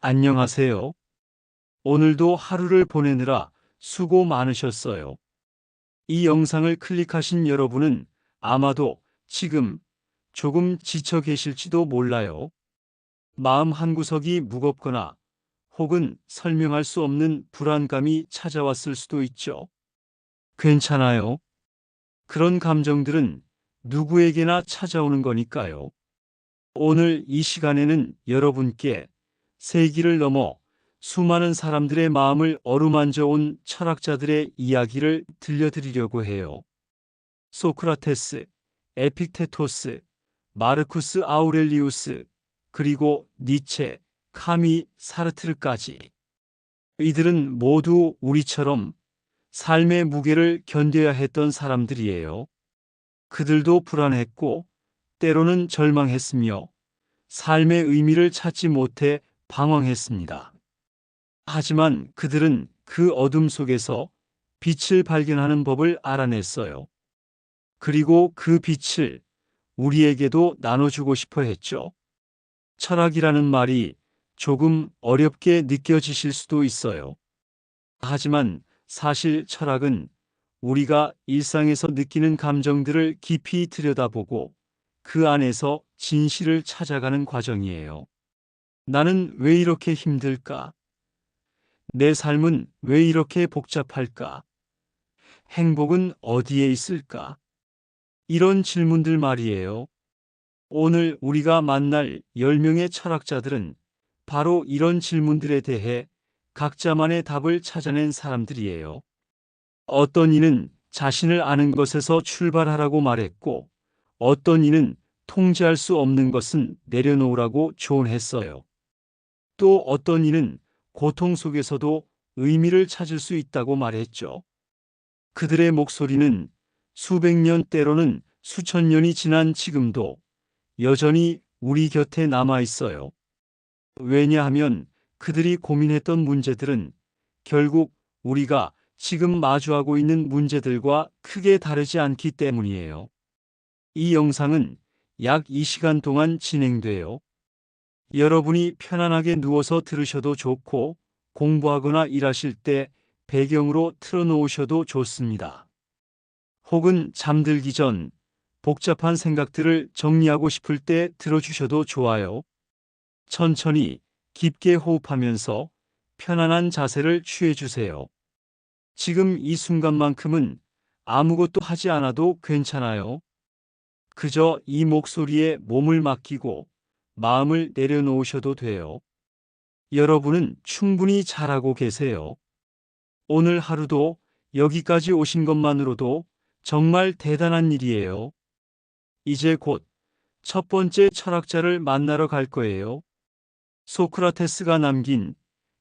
안녕하세요. 오늘도 하루를 보내느라 수고 많으셨어요. 이 영상을 클릭하신 여러분은 아마도 지금 조금 지쳐 계실지도 몰라요. 마음 한구석이 무겁거나 혹은 설명할 수 없는 불안감이 찾아왔을 수도 있죠. 괜찮아요. 그런 감정들은 누구에게나 찾아오는 거니까요. 오늘 이 시간에는 여러분께 세기를 넘어 수많은 사람들의 마음을 어루만져 온 철학자들의 이야기를 들려드리려고 해요. 소크라테스, 에픽테토스, 마르쿠스 아우렐리우스, 그리고 니체, 카미 사르트르까지. 이들은 모두 우리처럼 삶의 무게를 견뎌야 했던 사람들이에요. 그들도 불안했고, 때로는 절망했으며, 삶의 의미를 찾지 못해 방황했습니다. 하지만 그들은 그 어둠 속에서 빛을 발견하는 법을 알아냈어요. 그리고 그 빛을 우리에게도 나눠주고 싶어 했죠. 철학이라는 말이 조금 어렵게 느껴지실 수도 있어요. 하지만 사실 철학은 우리가 일상에서 느끼는 감정들을 깊이 들여다보고 그 안에서 진실을 찾아가는 과정이에요. 나는 왜 이렇게 힘들까? 내 삶은 왜 이렇게 복잡할까? 행복은 어디에 있을까? 이런 질문들 말이에요. 오늘 우리가 만날 10명의 철학자들은 바로 이런 질문들에 대해 각자만의 답을 찾아낸 사람들이에요. 어떤 이는 자신을 아는 것에서 출발하라고 말했고, 어떤 이는 통제할 수 없는 것은 내려놓으라고 조언했어요. 또 어떤 이는 고통 속에서도 의미를 찾을 수 있다고 말했죠. 그들의 목소리는 수백 년 때로는 수천 년이 지난 지금도 여전히 우리 곁에 남아 있어요. 왜냐하면 그들이 고민했던 문제들은 결국 우리가 지금 마주하고 있는 문제들과 크게 다르지 않기 때문이에요. 이 영상은 약 2시간 동안 진행돼요. 여러분이 편안하게 누워서 들으셔도 좋고 공부하거나 일하실 때 배경으로 틀어놓으셔도 좋습니다. 혹은 잠들기 전 복잡한 생각들을 정리하고 싶을 때 들어주셔도 좋아요. 천천히 깊게 호흡하면서 편안한 자세를 취해주세요. 지금 이 순간만큼은 아무것도 하지 않아도 괜찮아요. 그저 이 목소리에 몸을 맡기고 마음을 내려놓으셔도 돼요. 여러분은 충분히 잘하고 계세요. 오늘 하루도 여기까지 오신 것만으로도 정말 대단한 일이에요. 이제 곧 첫 번째 철학자를 만나러 갈 거예요. 소크라테스가 남긴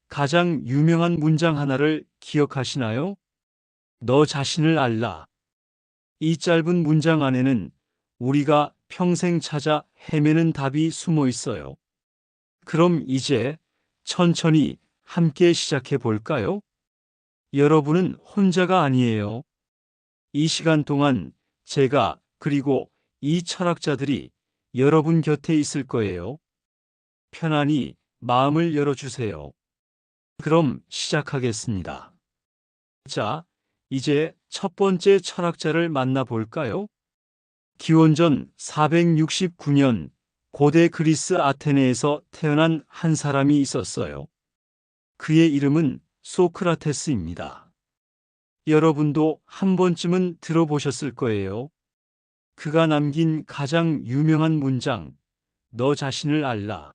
가장 유명한 문장 하나를 기억하시나요? 너 자신을 알라. 이 짧은 문장 안에는 우리가 평생 찾아 헤매는 답이 숨어 있어요. 그럼 이제 천천히 함께 시작해 볼까요? 여러분은 혼자가 아니에요. 이 시간 동안 제가 그리고 이 철학자들이 여러분 곁에 있을 거예요. 편안히 마음을 열어주세요. 그럼 시작하겠습니다. 자, 이제 첫 번째 철학자를 만나볼까요? 기원전 469년 고대 그리스 아테네에서 태어난 한 사람이 있었어요. 그의 이름은 소크라테스입니다. 여러분도 한 번쯤은 들어보셨을 거예요. 그가 남긴 가장 유명한 문장, 너 자신을 알라.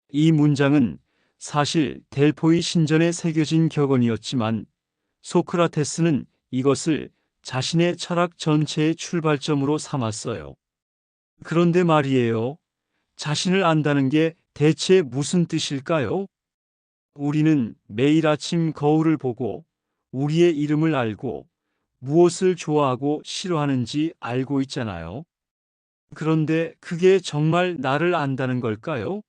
이 문장은 사실 델포이 신전에 새겨진 격언이었지만 소크라테스는 이것을 자신의 철학 전체의 출발점으로 삼았어요. 그런데 말이에요. 자신을 안다는 게 대체 무슨 뜻일까요? 우리는 매일 아침 거울을 보고 우리의 이름을 알고 무엇을 좋아하고 싫어하는지 알고 있잖아요. 그런데 그게 정말 나를 안다는 걸까요?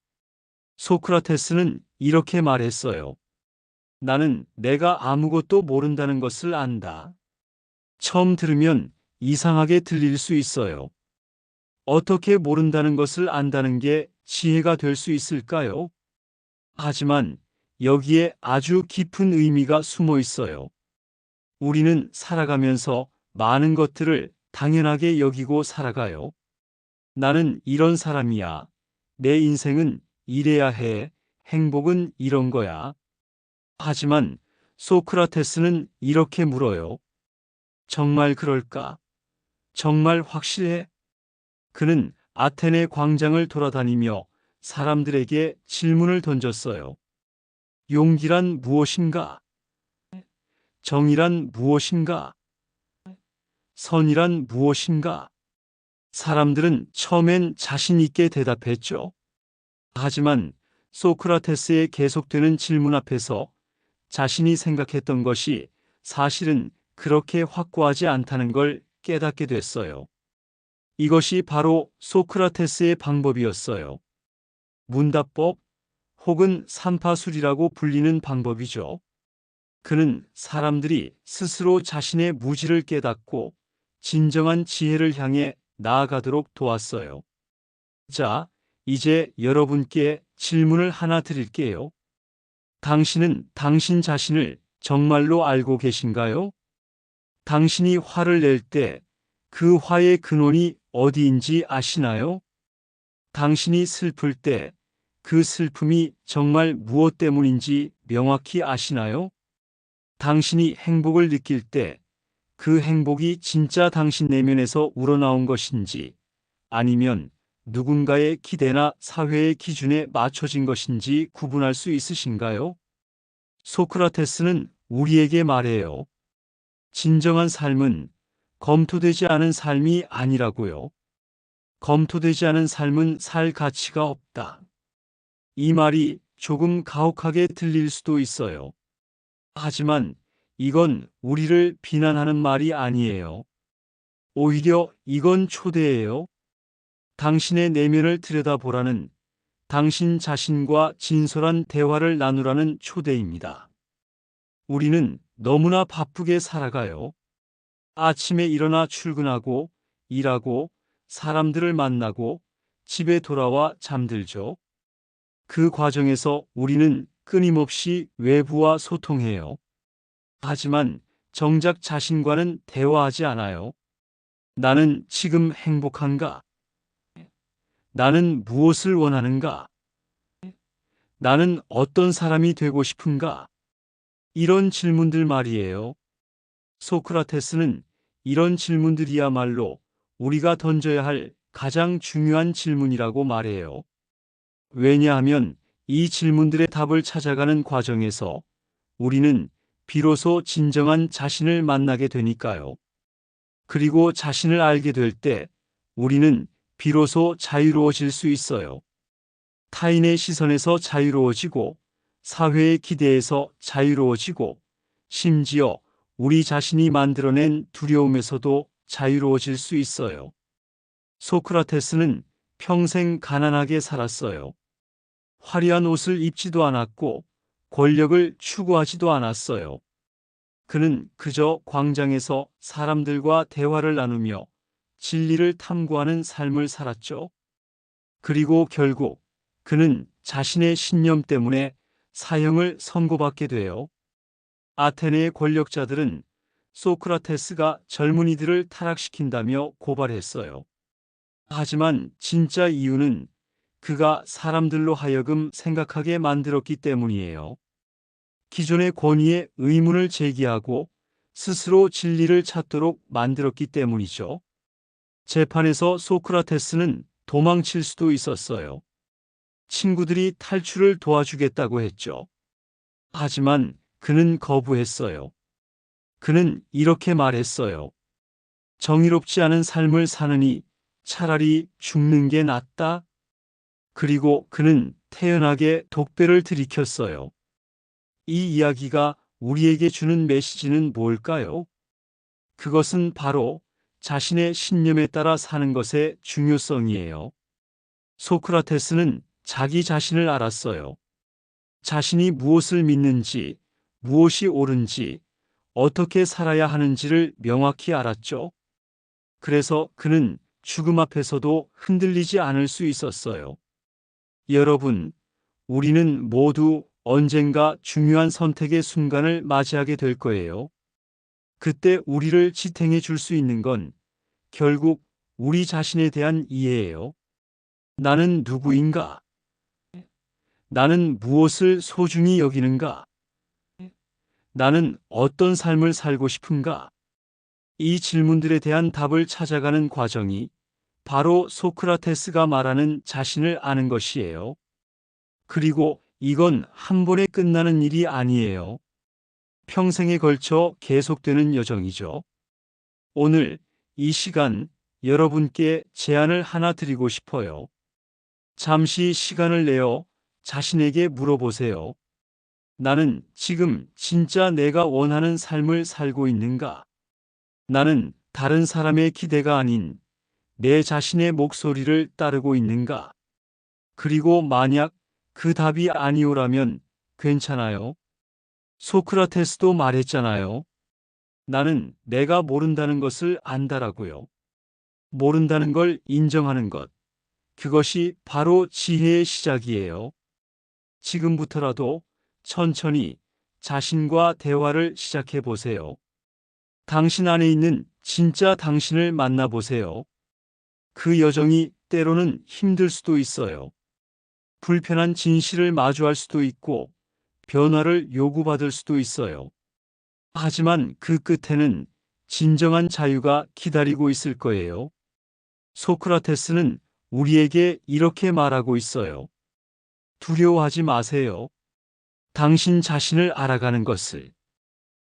소크라테스는 이렇게 말했어요. 나는 내가 아무것도 모른다는 것을 안다. 처음 들으면 이상하게 들릴 수 있어요. 어떻게 모른다는 것을 안다는 게 지혜가 될 수 있을까요? 하지만 여기에 아주 깊은 의미가 숨어 있어요. 우리는 살아가면서 많은 것들을 당연하게 여기고 살아가요. 나는 이런 사람이야. 내 인생은 이래야 해. 행복은 이런 거야. 하지만 소크라테스는 이렇게 물어요. 정말 그럴까? 정말 확실해? 그는 아테네 광장을 돌아다니며 사람들에게 질문을 던졌어요. 용기란 무엇인가? 정의란 무엇인가? 선이란 무엇인가? 사람들은 처음엔 자신 있게 대답했죠. 하지만 소크라테스의 계속되는 질문 앞에서 자신이 생각했던 것이 사실은 그렇게 확고하지 않다는 걸 깨닫게 됐어요. 이것이 바로 소크라테스의 방법이었어요. 문답법 혹은 삼파술이라고 불리는 방법이죠. 그는 사람들이 스스로 자신의 무지를 깨닫고 진정한 지혜를 향해 나아가도록 도왔어요. 자, 이제 여러분께 질문을 하나 드릴게요. 당신은 당신 자신을 정말로 알고 계신가요? 당신이 화를 낼 때 그 화의 근원이 어디인지 아시나요? 당신이 슬플 때 그 슬픔이 정말 무엇 때문인지 명확히 아시나요? 당신이 행복을 느낄 때 그 행복이 진짜 당신 내면에서 우러나온 것인지 아니면 누군가의 기대나 사회의 기준에 맞춰진 것인지 구분할 수 있으신가요? 소크라테스는 우리에게 말해요. 진정한 삶은 검토되지 않은 삶이 아니라고요. 검토되지 않은 삶은 살 가치가 없다. 이 말이 조금 가혹하게 들릴 수도 있어요. 하지만 이건 우리를 비난하는 말이 아니에요. 오히려 이건 초대예요. 당신의 내면을 들여다보라는, 당신 자신과 진솔한 대화를 나누라는 초대입니다. 우리는 너무나 바쁘게 살아가요. 아침에 일어나 출근하고, 일하고, 사람들을 만나고, 집에 돌아와 잠들죠. 그 과정에서 우리는 끊임없이 외부와 소통해요. 하지만 정작 자신과는 대화하지 않아요. 나는 지금 행복한가? 나는 무엇을 원하는가? 나는 어떤 사람이 되고 싶은가? 이런 질문들 말이에요. 소크라테스는 이런 질문들이야말로 우리가 던져야 할 가장 중요한 질문이라고 말해요. 왜냐하면 이 질문들의 답을 찾아가는 과정에서 우리는 비로소 진정한 자신을 만나게 되니까요. 그리고 자신을 알게 될 때 우리는 비로소 자유로워질 수 있어요. 타인의 시선에서 자유로워지고 사회의 기대에서 자유로워지고 심지어 우리 자신이 만들어낸 두려움에서도 자유로워질 수 있어요. 소크라테스는 평생 가난하게 살았어요. 화려한 옷을 입지도 않았고 권력을 추구하지도 않았어요. 그는 그저 광장에서 사람들과 대화를 나누며 진리를 탐구하는 삶을 살았죠. 그리고 결국 그는 자신의 신념 때문에 사형을 선고받게 돼요. 아테네의 권력자들은 소크라테스가 젊은이들을 타락시킨다며 고발했어요. 하지만 진짜 이유는 그가 사람들로 하여금 생각하게 만들었기 때문이에요. 기존의 권위에 의문을 제기하고 스스로 진리를 찾도록 만들었기 때문이죠. 재판에서 소크라테스는 도망칠 수도 있었어요. 친구들이 탈출을 도와주겠다고 했죠. 하지만 그는 거부했어요. 그는 이렇게 말했어요. 정의롭지 않은 삶을 사느니 차라리 죽는 게 낫다. 그리고 그는 태연하게 독배를 들이켰어요. 이 이야기가 우리에게 주는 메시지는 뭘까요? 그것은 바로 자신의 신념에 따라 사는 것의 중요성이에요. 소크라테스는 자기 자신을 알았어요. 자신이 무엇을 믿는지, 무엇이 옳은지, 어떻게 살아야 하는지를 명확히 알았죠. 그래서 그는 죽음 앞에서도 흔들리지 않을 수 있었어요. 여러분, 우리는 모두 언젠가 중요한 선택의 순간을 맞이하게 될 거예요. 그때 우리를 지탱해 줄 수 있는 건 결국 우리 자신에 대한 이해예요. 나는 누구인가? 나는 무엇을 소중히 여기는가? 나는 어떤 삶을 살고 싶은가? 이 질문들에 대한 답을 찾아가는 과정이 바로 소크라테스가 말하는 자신을 아는 것이에요. 그리고 이건 한 번에 끝나는 일이 아니에요. 평생에 걸쳐 계속되는 여정이죠. 오늘 이 시간 여러분께 제안을 하나 드리고 싶어요. 잠시 시간을 내어 자신에게 물어보세요. 나는 지금 진짜 내가 원하는 삶을 살고 있는가? 나는 다른 사람의 기대가 아닌 내 자신의 목소리를 따르고 있는가? 그리고 만약 그 답이 아니오라면 괜찮아요. 소크라테스도 말했잖아요. 나는 내가 모른다는 것을 안다라고요. 모른다는 걸 인정하는 것. 그것이 바로 지혜의 시작이에요. 지금부터라도 천천히 자신과 대화를 시작해 보세요. 당신 안에 있는 진짜 당신을 만나보세요. 그 여정이 때로는 힘들 수도 있어요. 불편한 진실을 마주할 수도 있고 변화를 요구받을 수도 있어요. 하지만 그 끝에는 진정한 자유가 기다리고 있을 거예요. 소크라테스는 우리에게 이렇게 말하고 있어요. 두려워하지 마세요. 당신 자신을 알아가는 것을.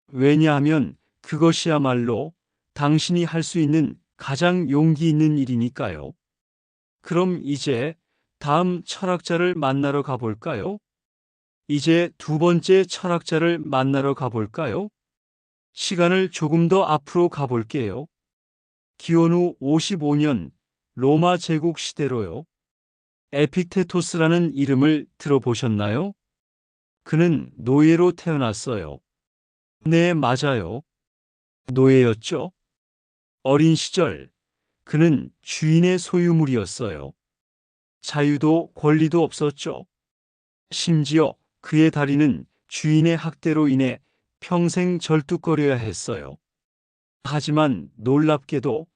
왜냐하면 그것이야말로 당신이 할 수 있는 가장 용기 있는 일이니까요. 그럼 이제 다음 철학자를 만나러 가볼까요? 이제 두 번째 철학자를 만나러 가볼까요? 시간을 조금 더 앞으로 가볼게요. 기원 후 55년 로마 제국 시대로요. 에픽테토스라는 이름을 들어보셨나요? 그는 노예로 태어났어요. 네, 맞아요. 노예였죠. 어린 시절 그는 주인의 소유물이었어요. 자유도 권리도 없었죠. 심지어 그의 다리는 주인의 학대로 인해 평생 절뚝거려야 했어요. 하지만 놀랍게도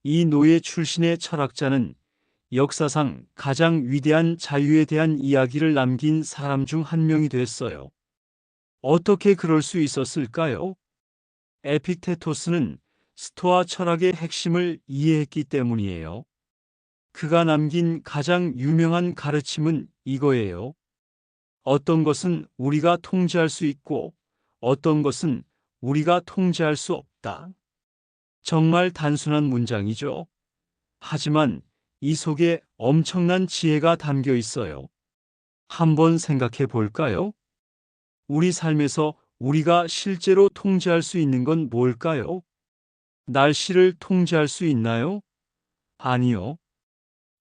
이 노예 출신의 철학자는 역사상 가장 위대한 자유에 대한 이야기를 남긴 사람 중 한 명이 됐어요. 어떻게 그럴 수 있었을까요? 에픽테토스는 스토아 철학의 핵심을 이해했기 때문이에요. 그가 남긴 가장 유명한 가르침은 이거예요. 어떤 것은 우리가 통제할 수 있고 어떤 것은 우리가 통제할 수 없다. 정말 단순한 문장이죠. 하지만 이 속에 엄청난 지혜가 담겨 있어요. 한번 생각해 볼까요? 우리 삶에서 우리가 실제로 통제할 수 있는 건 뭘까요? 날씨를 통제할 수 있나요? 아니요.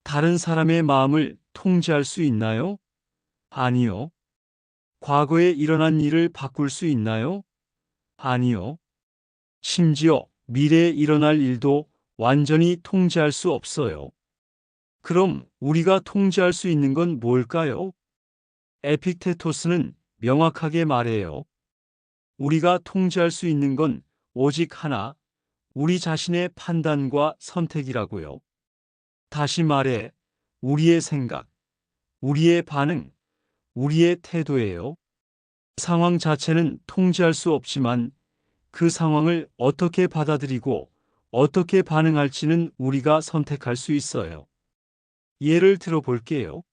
다른 사람의 마음을 통제할 수 있나요? 아니요. 과거에 일어난 일을 바꿀 수 있나요? 아니요. 심지어 미래에 일어날 일도 완전히 통제할 수 없어요. 그럼 우리가 통제할 수 있는 건 뭘까요? 에픽테토스는 명확하게 말해요. 우리가 통제할 수 있는 건 오직 하나, 우리 자신의 판단과 선택이라고요. 다시 말해, 우리의 생각, 우리의 반응, 우리의 태도예요. 상황 자체는 통제할 수 없지만 그 상황을 어떻게 받아들이고 어떻게 반응할지는 우리가 선택할 수 있어요. 예를 들어 볼게요.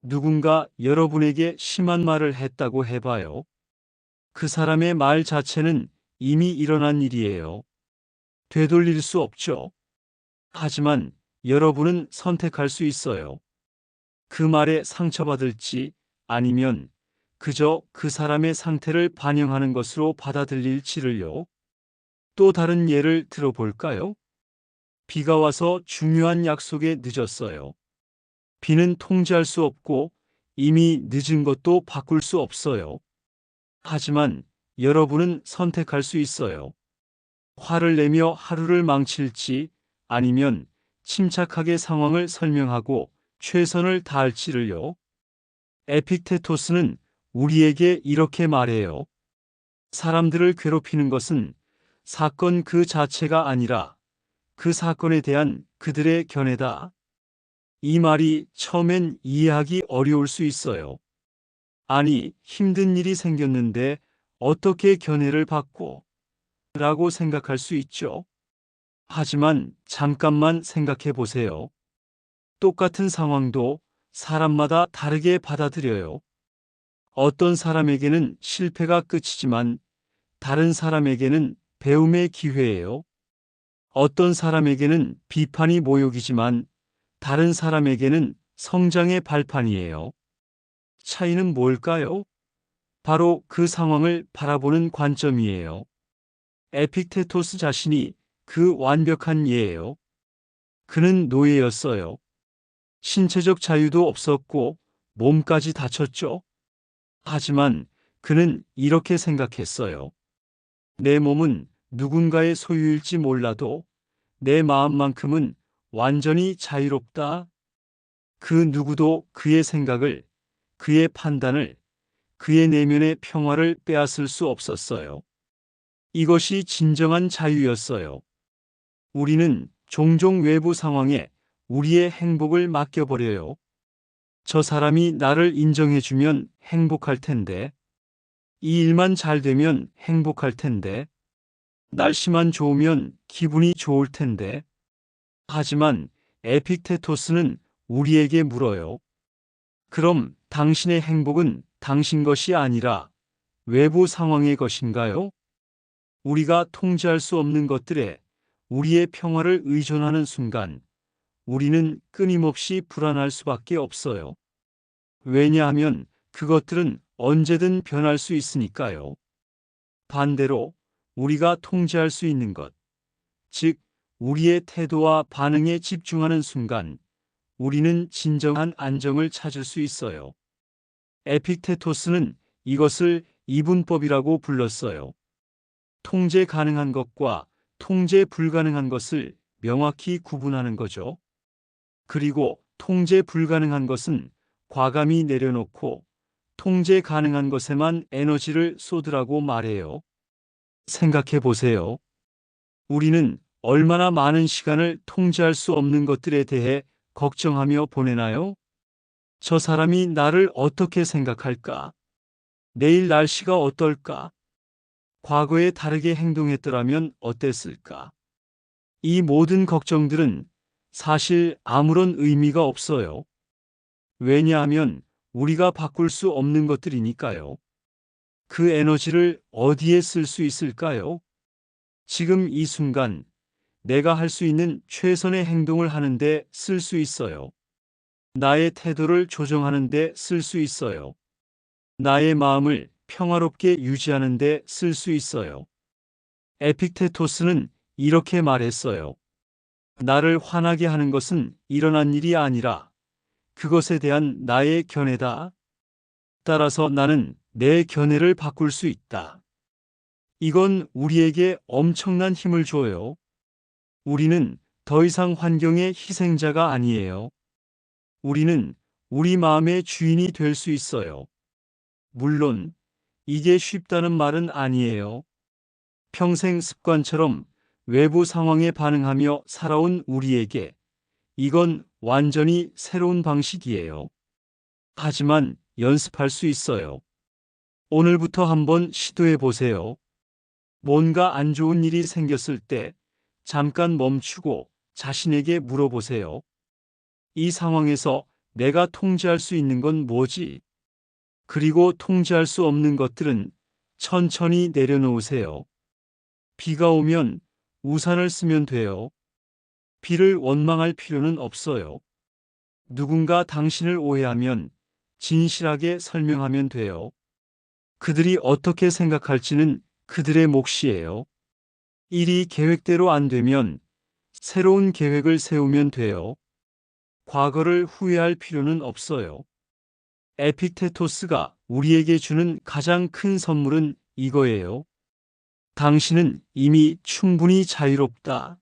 누군가 여러분에게 심한 말을 했다고 해봐요. 그 사람의 말 자체는 이미 일어난 일이에요. 되돌릴 수 없죠. 하지만 여러분은 선택할 수 있어요. 그 말에 상처받을지 아니면 그저 그 사람의 상태를 반영하는 것으로 받아들일지를요. 또 다른 예를 들어볼까요? 비가 와서 중요한 약속에 늦었어요. 비는 통제할 수 없고 이미 늦은 것도 바꿀 수 없어요. 하지만 여러분은 선택할 수 있어요. 화를 내며 하루를 망칠지 아니면 침착하게 상황을 설명하고 최선을 다할지를요. 에픽테토스는 우리에게 이렇게 말해요. 사람들을 괴롭히는 것은 사건 그 자체가 아니라 그 사건에 대한 그들의 견해다. 이 말이 처음엔 이해하기 어려울 수 있어요. 아니, 힘든 일이 생겼는데 어떻게 견해를 바꿔? 라고 생각할 수 있죠. 하지만 잠깐만 생각해 보세요. 똑같은 상황도 사람마다 다르게 받아들여요. 어떤 사람에게는 실패가 끝이지만 다른 사람에게는 배움의 기회예요. 어떤 사람에게는 비판이 모욕이지만 다른 사람에게는 성장의 발판이에요. 차이는 뭘까요? 바로 그 상황을 바라보는 관점이에요. 에픽테토스 자신이 그 완벽한 예예요. 그는 노예였어요. 신체적 자유도 없었고 몸까지 다쳤죠. 하지만 그는 이렇게 생각했어요. 내 몸은 누군가의 소유일지 몰라도 내 마음만큼은 완전히 자유롭다. 그 누구도 그의 생각을, 그의 판단을, 그의 내면의 평화를 빼앗을 수 없었어요. 이것이 진정한 자유였어요. 우리는 종종 외부 상황에 우리의 행복을 맡겨버려요. 저 사람이 나를 인정해주면 행복할 텐데, 이 일만 잘 되면 행복할 텐데, 날씨만 좋으면 기분이 좋을 텐데. 하지만 에픽테토스는 우리에게 물어요. 그럼 당신의 행복은 당신 것이 아니라 외부 상황의 것인가요? 우리가 통제할 수 없는 것들에 우리의 평화를 의존하는 순간 우리는 끊임없이 불안할 수밖에 없어요. 왜냐하면 그것들은 언제든 변할 수 있으니까요. 반대로 우리가 통제할 수 있는 것, 즉 우리의 태도와 반응에 집중하는 순간 우리는 진정한 안정을 찾을 수 있어요. 에픽테토스는 이것을 이분법이라고 불렀어요. 통제 가능한 것과 통제 불가능한 것을 명확히 구분하는 거죠. 그리고 통제 불가능한 것은 과감히 내려놓고 통제 가능한 것에만 에너지를 쏟으라고 말해요. 생각해 보세요. 우리는 얼마나 많은 시간을 통제할 수 없는 것들에 대해 걱정하며 보내나요? 저 사람이 나를 어떻게 생각할까? 내일 날씨가 어떨까? 과거에 다르게 행동했더라면 어땠을까? 이 모든 걱정들은 사실 아무런 의미가 없어요. 왜냐하면 우리가 바꿀 수 없는 것들이니까요. 그 에너지를 어디에 쓸 수 있을까요? 지금 이 순간 내가 할 수 있는 최선의 행동을 하는데 쓸 수 있어요. 나의 태도를 조정하는데 쓸 수 있어요. 나의 마음을 평화롭게 유지하는데 쓸 수 있어요. 에픽테토스는 이렇게 말했어요. 나를 화나게 하는 것은 일어난 일이 아니라 그것에 대한 나의 견해다. 따라서 나는 내 견해를 바꿀 수 있다. 이건 우리에게 엄청난 힘을 줘요. 우리는 더 이상 환경의 희생자가 아니에요. 우리는 우리 마음의 주인이 될 수 있어요. 물론 이게 쉽다는 말은 아니에요. 평생 습관처럼 외부 상황에 반응하며 살아온 우리에게 이건 완전히 새로운 방식이에요. 하지만 연습할 수 있어요. 오늘부터 한번 시도해 보세요. 뭔가 안 좋은 일이 생겼을 때 잠깐 멈추고 자신에게 물어보세요. 이 상황에서 내가 통제할 수 있는 건 뭐지? 그리고 통제할 수 없는 것들은 천천히 내려놓으세요. 비가 오면 우산을 쓰면 돼요. 비를 원망할 필요는 없어요. 누군가 당신을 오해하면 진실하게 설명하면 돼요. 그들이 어떻게 생각할지는 그들의 몫이에요. 일이 계획대로 안 되면 새로운 계획을 세우면 돼요. 과거를 후회할 필요는 없어요. 에픽테토스가 우리에게 주는 가장 큰 선물은 이거예요. 당신은 이미 충분히 자유롭다.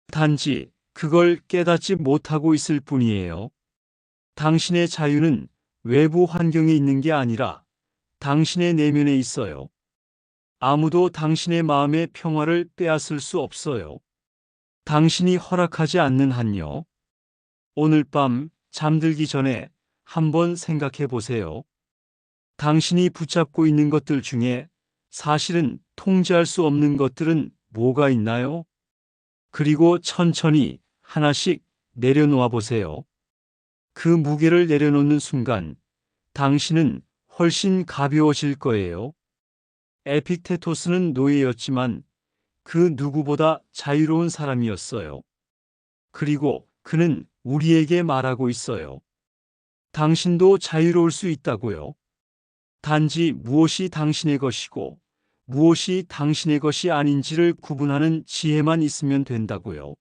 단지 그걸 깨닫지 못하고 있을 뿐이에요. 당신의 자유는 외부 환경에 있는 게 아니라 당신의 내면에 있어요. 아무도 당신의 마음의 평화를 빼앗을 수 없어요. 당신이 허락하지 않는 한요. 오늘 밤 잠들기 전에 한번 생각해 보세요. 당신이 붙잡고 있는 것들 중에 사실은 통제할 수 없는 것들은 뭐가 있나요? 그리고 천천히 하나씩 내려놓아 보세요. 그 무게를 내려놓는 순간 당신은 훨씬 가벼워질 거예요. 에픽테토스는 노예였지만 그 누구보다 자유로운 사람이었어요. 그리고 그는 우리에게 말하고 있어요. 당신도 자유로울 수 있다고요. 단지 무엇이 당신의 것이고 무엇이 당신의 것이 아닌지를 구분하는 지혜만 있으면 된다고요.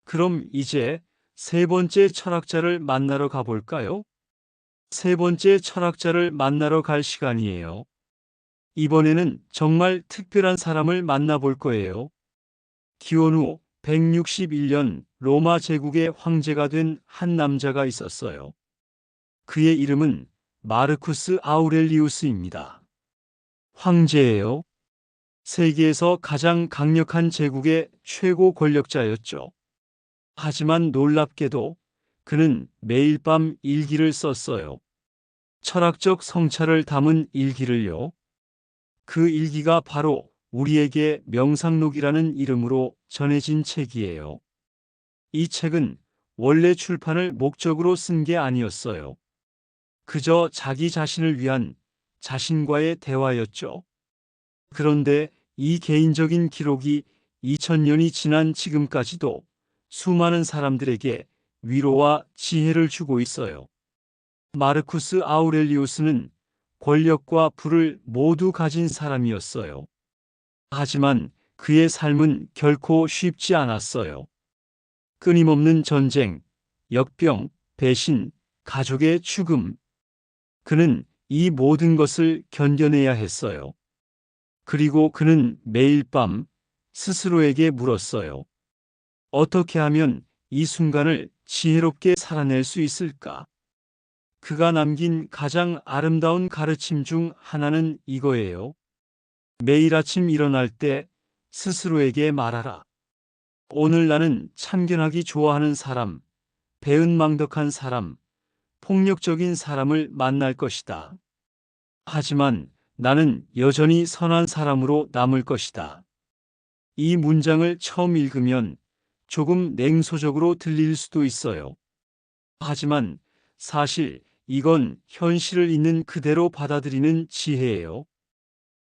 그럼 이제 세 번째 철학자를 만나러 가볼까요? 세 번째 철학자를 만나러 갈 시간이에요. 이번에는 정말 특별한 사람을 만나볼 거예요. 기원 후 161년 로마 제국의 황제가 된 한 남자가 있었어요. 그의 이름은 마르쿠스 아우렐리우스입니다. 황제예요. 세계에서 가장 강력한 제국의 최고 권력자였죠. 하지만 놀랍게도 그는 매일 밤 일기를 썼어요. 철학적 성찰을 담은 일기를요. 그 일기가 바로 우리에게 명상록이라는 이름으로 전해진 책이에요. 이 책은 원래 출판을 목적으로 쓴 게 아니었어요. 그저 자기 자신을 위한 자신과의 대화였죠. 그런데 이 개인적인 기록이 2000년이 지난 지금까지도 수많은 사람들에게 위로와 지혜를 주고 있어요. 마르쿠스 아우렐리우스는 권력과 부를 모두 가진 사람이었어요. 하지만 그의 삶은 결코 쉽지 않았어요. 끊임없는 전쟁, 역병, 배신, 가족의 죽음. 그는 이 모든 것을 견뎌내야 했어요. 그리고 그는 매일 밤 스스로에게 물었어요. 어떻게 하면 이 순간을 지혜롭게 살아낼 수 있을까? 그가 남긴 가장 아름다운 가르침 중 하나는 이거예요. 매일 아침 일어날 때 스스로에게 말하라. 오늘 나는 참견하기 좋아하는 사람, 배은망덕한 사람, 폭력적인 사람을 만날 것이다. 하지만 나는 여전히 선한 사람으로 남을 것이다. 이 문장을 처음 읽으면 조금 냉소적으로 들릴 수도 있어요. 하지만 사실 이건 현실을 있는 그대로 받아들이는 지혜예요.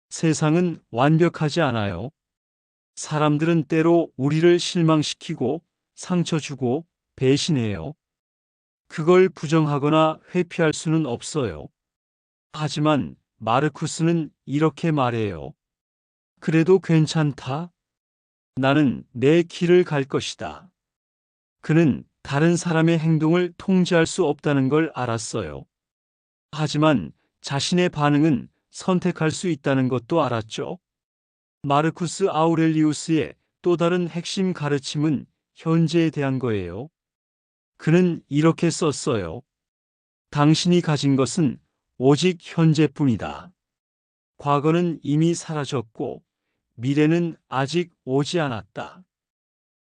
세상은 완벽하지 않아요. 사람들은 때로 우리를 실망시키고 상처 주고 배신해요. 그걸 부정하거나 회피할 수는 없어요. 하지만 마르쿠스는 이렇게 말해요. 그래도 괜찮다. 나는 내 길을 갈 것이다. 그는 다른 사람의 행동을 통제할 수 없다는 걸 알았어요. 하지만 자신의 반응은 선택할 수 있다는 것도 알았죠. 마르쿠스 아우렐리우스의 또 다른 핵심 가르침은 현재에 대한 거예요. 그는 이렇게 썼어요. 당신이 가진 것은 오직 현재뿐이다. 과거는 이미 사라졌고 미래는 아직 오지 않았다.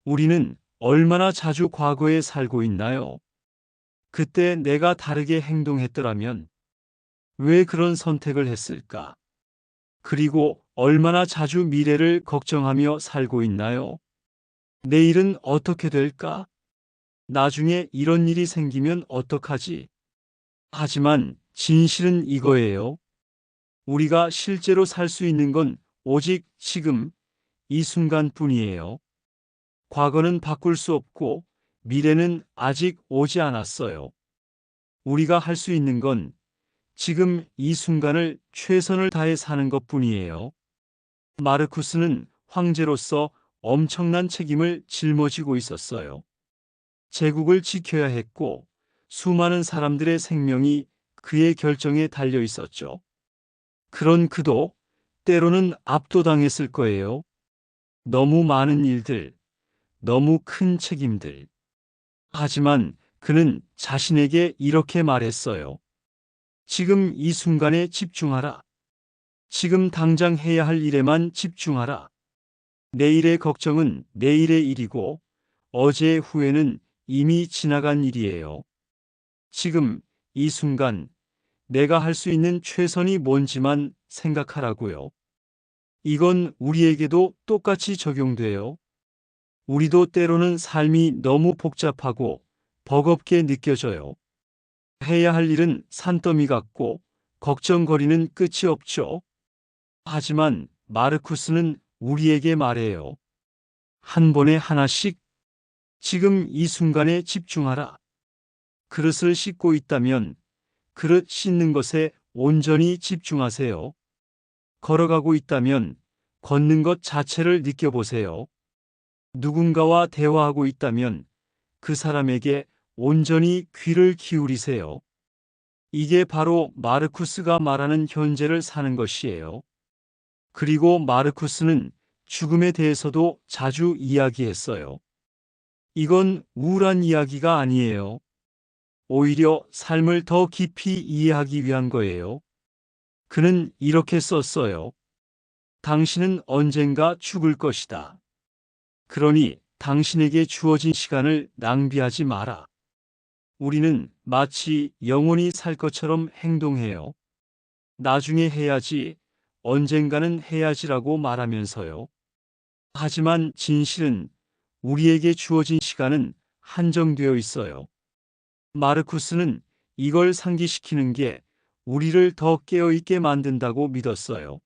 우리는 얼마나 자주 과거에 살고 있나요? 그때 내가 다르게 행동했더라면 왜 그런 선택을 했을까? 그리고 얼마나 자주 미래를 걱정하며 살고 있나요? 내일은 어떻게 될까? 나중에 이런 일이 생기면 어떡하지? 하지만 진실은 이거예요. 우리가 실제로 살 수 있는 건 오직 지금, 이 순간뿐이에요. 과거는 바꿀 수 없고 미래는 아직 오지 않았어요. 우리가 할 수 있는 건 지금 이 순간을 최선을 다해 사는 것뿐이에요. 마르쿠스는 황제로서 엄청난 책임을 짊어지고 있었어요. 제국을 지켜야 했고 수많은 사람들의 생명이 그의 결정에 달려 있었죠. 그런 그도 때로는 압도당했을 거예요. 너무 많은 일들, 너무 큰 책임들. 하지만 그는 자신에게 이렇게 말했어요. 지금 이 순간에 집중하라. 지금 당장 해야 할 일에만 집중하라. 내일의 걱정은 내일의 일이고 어제의 후회는 이미 지나간 일이에요. 지금 이 순간 내가 할 수 있는 최선이 뭔지만 생각하라고요. 이건 우리에게도 똑같이 적용돼요. 우리도 때로는 삶이 너무 복잡하고 버겁게 느껴져요. 해야 할 일은 산더미 같고 걱정거리는 끝이 없죠. 하지만 마르쿠스는 우리에게 말해요. 한 번에 하나씩 지금 이 순간에 집중하라. 그릇을 씻고 있다면 그릇 씻는 것에 온전히 집중하세요. 걸어가고 있다면 걷는 것 자체를 느껴보세요. 누군가와 대화하고 있다면 그 사람에게 온전히 귀를 기울이세요. 이게 바로 마르쿠스가 말하는 현재를 사는 것이에요. 그리고 마르쿠스는 죽음에 대해서도 자주 이야기했어요. 이건 우울한 이야기가 아니에요. 오히려 삶을 더 깊이 이해하기 위한 거예요. 그는 이렇게 썼어요. 당신은 언젠가 죽을 것이다. 그러니 당신에게 주어진 시간을 낭비하지 마라. 우리는 마치 영원히 살 것처럼 행동해요. 나중에 해야지, 언젠가는 해야지라고 말하면서요. 하지만 진실은 우리에게 주어진 시간은 한정되어 있어요. 마르쿠스는 이걸 상기시키는 게 우리를 더 깨어있게 만든다고 믿었어요.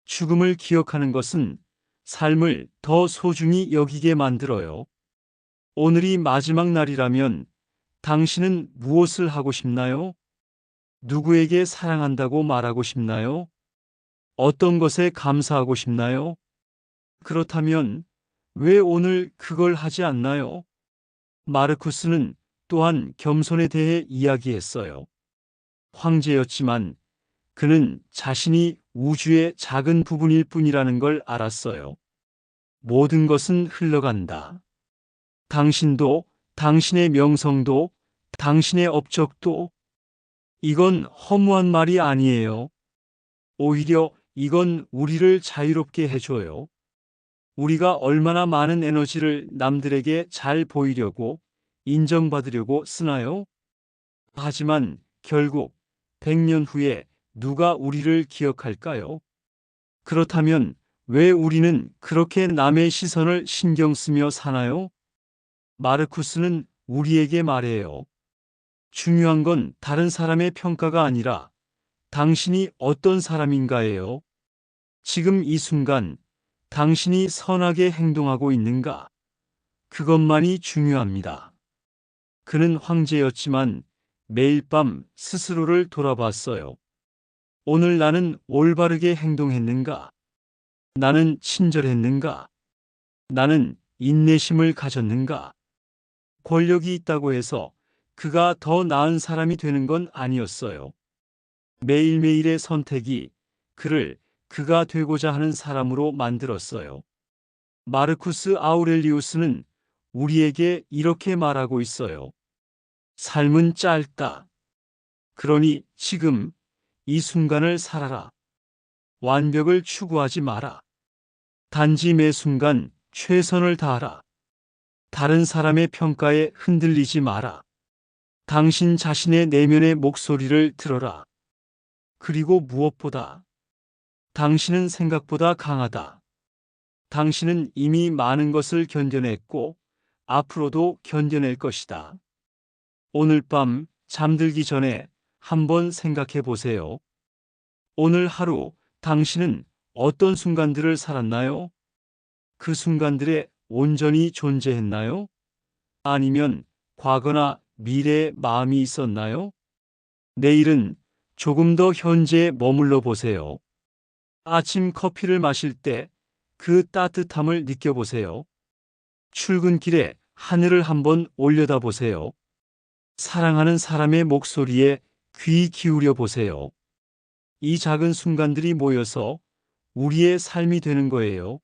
죽음을 기억하는 것은 삶을 더 소중히 여기게 만들어요. 오늘이 마지막 날이라면 당신은 무엇을 하고 싶나요? 누구에게 사랑한다고 말하고 싶나요? 어떤 것에 감사하고 싶나요? 그렇다면 왜 오늘 그걸 하지 않나요? 마르쿠스는 또한 겸손에 대해 이야기했어요. 황제였지만 그는 자신이 우주의 작은 부분일 뿐이라는 걸 알았어요. 모든 것은 흘러간다. 당신도, 당신의 명성도, 당신의 업적도. 이건 허무한 말이 아니에요. 오히려 이건 우리를 자유롭게 해줘요. 우리가 얼마나 많은 에너지를 남들에게 잘 보이려고, 인정받으려고 쓰나요? 하지만 결국 100년 후에 누가 우리를 기억할까요? 그렇다면 왜 우리는 그렇게 남의 시선을 신경 쓰며 사나요? 마르쿠스는 우리에게 말해요. 중요한 건 다른 사람의 평가가 아니라 당신이 어떤 사람인가예요. 지금 이 순간 당신이 선하게 행동하고 있는가? 그것만이 중요합니다. 그는 황제였지만 매일 밤 스스로를 돌아봤어요. 오늘 나는 올바르게 행동했는가? 나는 친절했는가? 나는 인내심을 가졌는가? 권력이 있다고 해서 그가 더 나은 사람이 되는 건 아니었어요. 매일매일의 선택이 그를 그가 되고자 하는 사람으로 만들었어요. 마르쿠스 아우렐리우스는 우리에게 이렇게 말하고 있어요. 삶은 짧다. 그러니 지금 이 순간을 살아라. 완벽을 추구하지 마라. 단지 매 순간 최선을 다하라. 다른 사람의 평가에 흔들리지 마라. 당신 자신의 내면의 목소리를 들어라. 그리고 무엇보다 당신은 생각보다 강하다. 당신은 이미 많은 것을 견뎌냈고 앞으로도 견뎌낼 것이다. 오늘 밤 잠들기 전에 한번 생각해 보세요. 오늘 하루 당신은 어떤 순간들을 살았나요? 그 순간들에 온전히 존재했나요? 아니면 과거나 미래에 마음이 있었나요? 내일은 조금 더 현재에 머물러 보세요. 아침 커피를 마실 때 그 따뜻함을 느껴보세요. 출근길에 하늘을 한번 올려다 보세요. 사랑하는 사람의 목소리에 귀 기울여 보세요. 이 작은 순간들이 모여서 우리의 삶이 되는 거예요.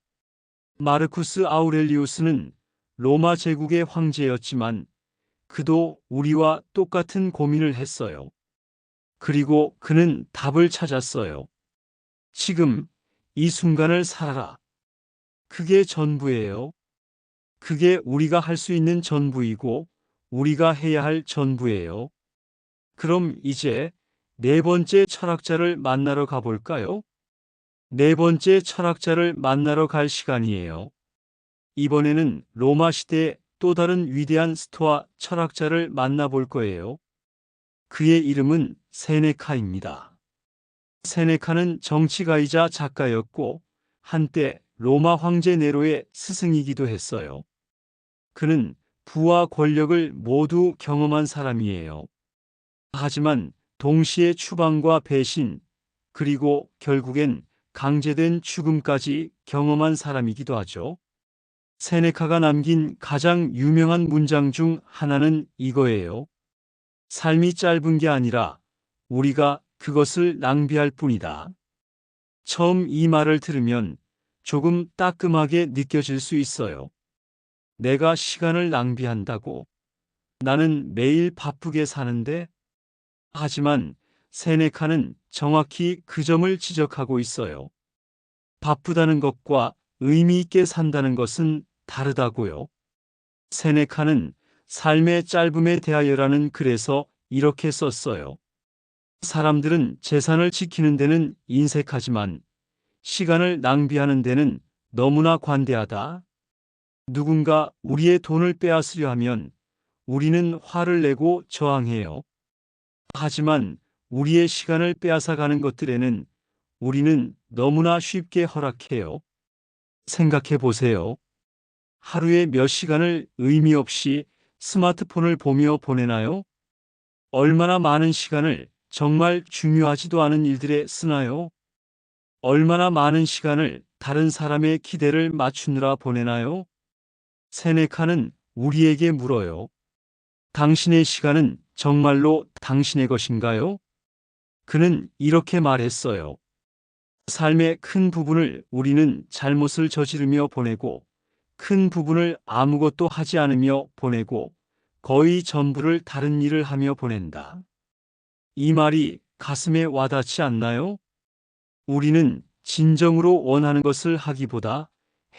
마르쿠스 아우렐리우스는 로마 제국의 황제였지만 그도 우리와 똑같은 고민을 했어요. 그리고 그는 답을 찾았어요. 지금 이 순간을 살아라. 그게 전부예요. 그게 우리가 할 수 있는 전부이고 우리가 해야 할 전부예요. 그럼 이제 네 번째 철학자를 만나러 가볼까요? 네 번째 철학자를 만나러 갈 시간이에요. 이번에는 로마 시대의 또 다른 위대한 스토아 철학자를 만나볼 거예요. 그의 이름은 세네카입니다. 세네카는 정치가이자 작가였고 한때 로마 황제 네로의 스승이기도 했어요. 그는 부와 권력을 모두 경험한 사람이에요. 하지만 동시에 추방과 배신, 그리고 결국엔 강제된 죽음까지 경험한 사람이기도 하죠. 세네카가 남긴 가장 유명한 문장 중 하나는 이거예요. 삶이 짧은 게 아니라 우리가 그것을 낭비할 뿐이다. 처음 이 말을 들으면 조금 따끔하게 느껴질 수 있어요. 내가 시간을 낭비한다고. 나는 매일 바쁘게 사는데. 하지만 세네카는 정확히 그 점을 지적하고 있어요. 바쁘다는 것과 의미 있게 산다는 것은 다르다고요. 세네카는 삶의 짧음에 대하여라는 글에서 이렇게 썼어요. 사람들은 재산을 지키는 데는 인색하지만 시간을 낭비하는 데는 너무나 관대하다. 누군가 우리의 돈을 빼앗으려 하면 우리는 화를 내고 저항해요. 하지만 우리의 시간을 빼앗아가는 것들에는 우리는 너무나 쉽게 허락해요. 생각해 보세요. 하루에 몇 시간을 의미 없이 스마트폰을 보며 보내나요? 얼마나 많은 시간을 정말 중요하지도 않은 일들에 쓰나요? 얼마나 많은 시간을 다른 사람의 기대를 맞추느라 보내나요? 세네카는 우리에게 물어요. 당신의 시간은 정말로 당신의 것인가요? 그는 이렇게 말했어요. 삶의 큰 부분을 우리는 잘못을 저지르며 보내고, 큰 부분을 아무것도 하지 않으며 보내고, 거의 전부를 다른 일을 하며 보낸다. 이 말이 가슴에 와닿지 않나요? 우리는 진정으로 원하는 것을 하기보다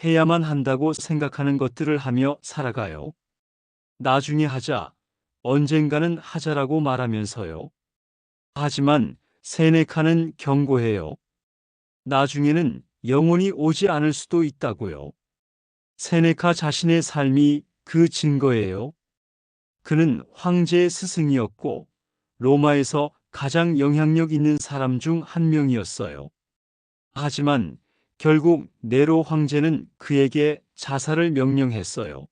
해야만 한다고 생각하는 것들을 하며 살아가요. 나중에 하자, 언젠가는 하자라고 말하면서요. 하지만 세네카는 경고해요. 나중에는 영원히 오지 않을 수도 있다고요. 세네카 자신의 삶이 그 증거예요. 그는 황제의 스승이었고 로마에서 가장 영향력 있는 사람 중 한 명이었어요. 하지만 결국 네로 황제는 그에게 자살을 명령했어요.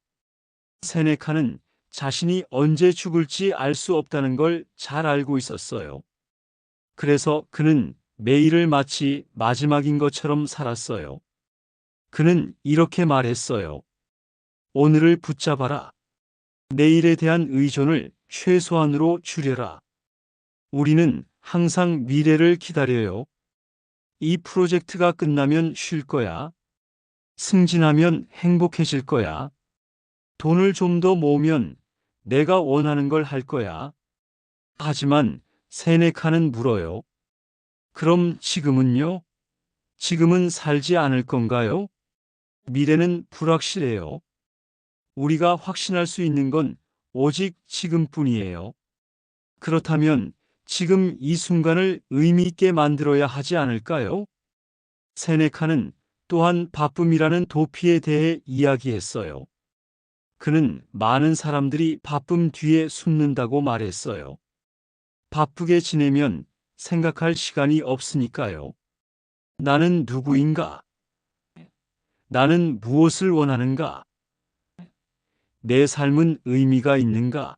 세네카는 자신이 언제 죽을지 알 수 없다는 걸 잘 알고 있었어요. 그래서 그는 매일을 마치 마지막인 것처럼 살았어요. 그는 이렇게 말했어요. 오늘을 붙잡아라. 내일에 대한 의존을 최소한으로 줄여라. 우리는 항상 미래를 기다려요. 이 프로젝트가 끝나면 쉴 거야. 승진하면 행복해질 거야. 돈을 좀 더 모으면 내가 원하는 걸 할 거야. 하지만 세네카는 물어요. 그럼 지금은요? 지금은 살지 않을 건가요? 미래는 불확실해요. 우리가 확신할 수 있는 건 오직 지금뿐이에요. 그렇다면 지금 이 순간을 의미 있게 만들어야 하지 않을까요? 세네카는 또한 바쁨이라는 도피에 대해 이야기했어요. 그는 많은 사람들이 바쁨 뒤에 숨는다고 말했어요. 바쁘게 지내면 생각할 시간이 없으니까요. 나는 누구인가? 나는 무엇을 원하는가? 내 삶은 의미가 있는가?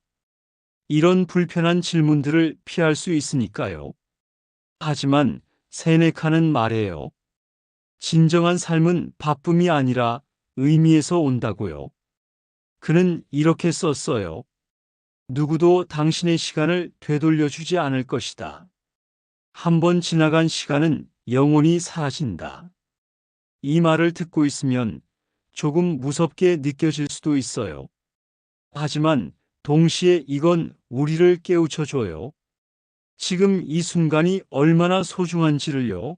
이런 불편한 질문들을 피할 수 있으니까요. 하지만 세네카는 말해요. 진정한 삶은 바쁨이 아니라 의미에서 온다고요. 그는 이렇게 썼어요. 누구도 당신의 시간을 되돌려주지 않을 것이다. 한 번 지나간 시간은 영원히 사라진다. 이 말을 듣고 있으면 조금 무섭게 느껴질 수도 있어요. 하지만 동시에 이건 우리를 깨우쳐줘요. 지금 이 순간이 얼마나 소중한지를요.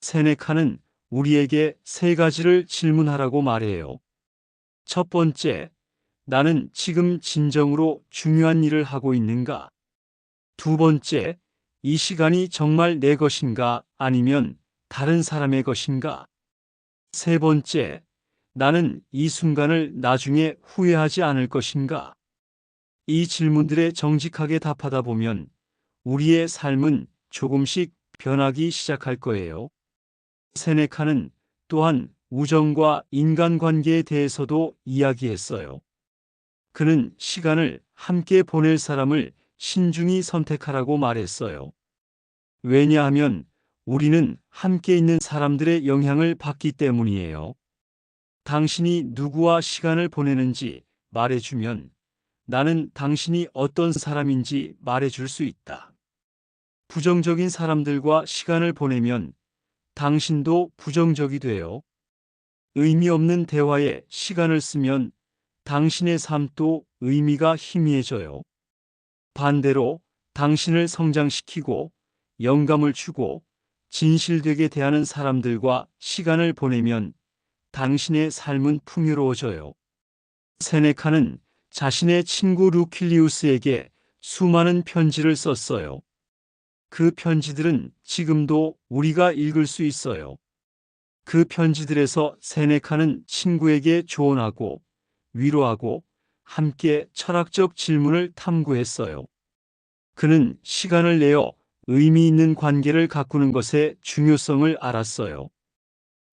세네카는 우리에게 세 가지를 질문하라고 말해요. 첫 번째, 나는 지금 진정으로 중요한 일을 하고 있는가? 두 번째, 이 시간이 정말 내 것인가 아니면 다른 사람의 것인가? 세 번째, 나는 이 순간을 나중에 후회하지 않을 것인가? 이 질문들에 정직하게 답하다 보면 우리의 삶은 조금씩 변하기 시작할 거예요. 세네카는 또한 우정과 인간관계에 대해서도 이야기했어요. 그는 시간을 함께 보낼 사람을 신중히 선택하라고 말했어요. 왜냐하면 우리는 함께 있는 사람들의 영향을 받기 때문이에요. 당신이 누구와 시간을 보내는지 말해주면 나는 당신이 어떤 사람인지 말해줄 수 있다. 부정적인 사람들과 시간을 보내면 당신도 부정적이 돼요. 의미 없는 대화에 시간을 쓰면 당신의 삶도 의미가 희미해져요. 반대로 당신을 성장시키고 영감을 주고 진실되게 대하는 사람들과 시간을 보내면 당신의 삶은 풍요로워져요. 세네카는 자신의 친구 루킬리우스에게 수많은 편지를 썼어요. 그 편지들은 지금도 우리가 읽을 수 있어요. 그 편지들에서 세네카는 친구에게 조언하고 위로하고 함께 철학적 질문을 탐구했어요. 그는 시간을 내어 의미 있는 관계를 가꾸는 것의 중요성을 알았어요.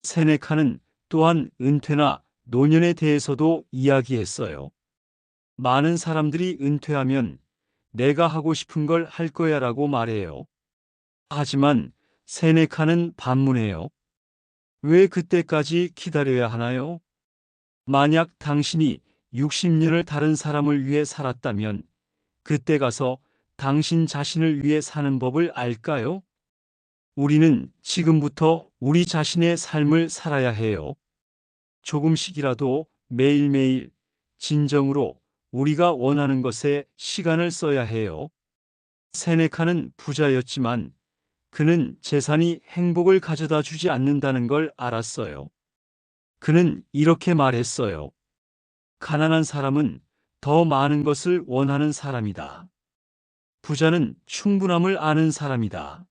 세네카는 또한 은퇴나 노년에 대해서도 이야기했어요. 많은 사람들이 은퇴하면 내가 하고 싶은 걸 할 거야 라고 말해요. 하지만 세네카는 반문해요. 왜 그때까지 기다려야 하나요? 만약 당신이 60년을 다른 사람을 위해 살았다면 그때 가서 당신 자신을 위해 사는 법을 알까요? 우리는 지금부터 우리 자신의 삶을 살아야 해요. 조금씩이라도 매일매일 진정으로 우리가 원하는 것에 시간을 써야 해요. 세네카는 부자였지만 그는 재산이 행복을 가져다 주지 않는다는 걸 알았어요. 그는 이렇게 말했어요. 가난한 사람은 더 많은 것을 원하는 사람이다. 부자는 충분함을 아는 사람이다.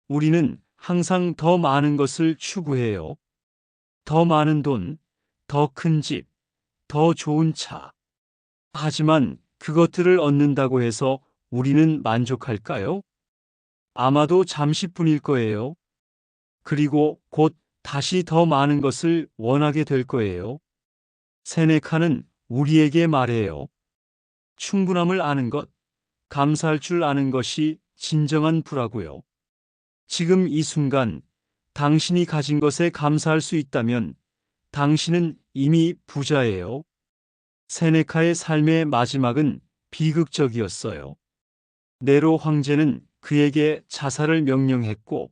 우리는 항상 더 많은 것을 추구해요. 더 많은 돈, 더 큰 집, 더 좋은 차. 하지만 그것들을 얻는다고 해서 우리는 만족할까요? 아마도 잠시뿐일 거예요. 그리고 곧 다시 더 많은 것을 원하게 될 거예요. 세네카는 우리에게 말해요. 충분함을 아는 것, 감사할 줄 아는 것이 진정한 부라고요. 지금 이 순간 당신이 가진 것에 감사할 수 있다면 당신은 이미 부자예요. 세네카의 삶의 마지막은 비극적이었어요. 네로 황제는 그에게 자살을 명령했고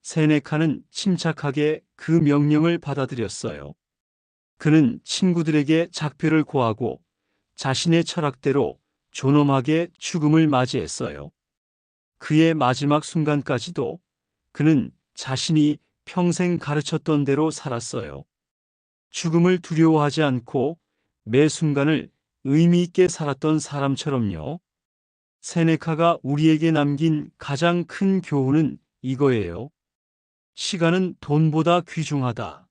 세네카는 침착하게 그 명령을 받아들였어요. 그는 친구들에게 작별을 고하고 자신의 철학대로 존엄하게 죽음을 맞이했어요. 그의 마지막 순간까지도 그는 자신이 평생 가르쳤던 대로 살았어요. 죽음을 두려워하지 않고 매 순간을 의미 있게 살았던 사람처럼요. 세네카가 우리에게 남긴 가장 큰 교훈은 이거예요. 시간은 돈보다 귀중하다.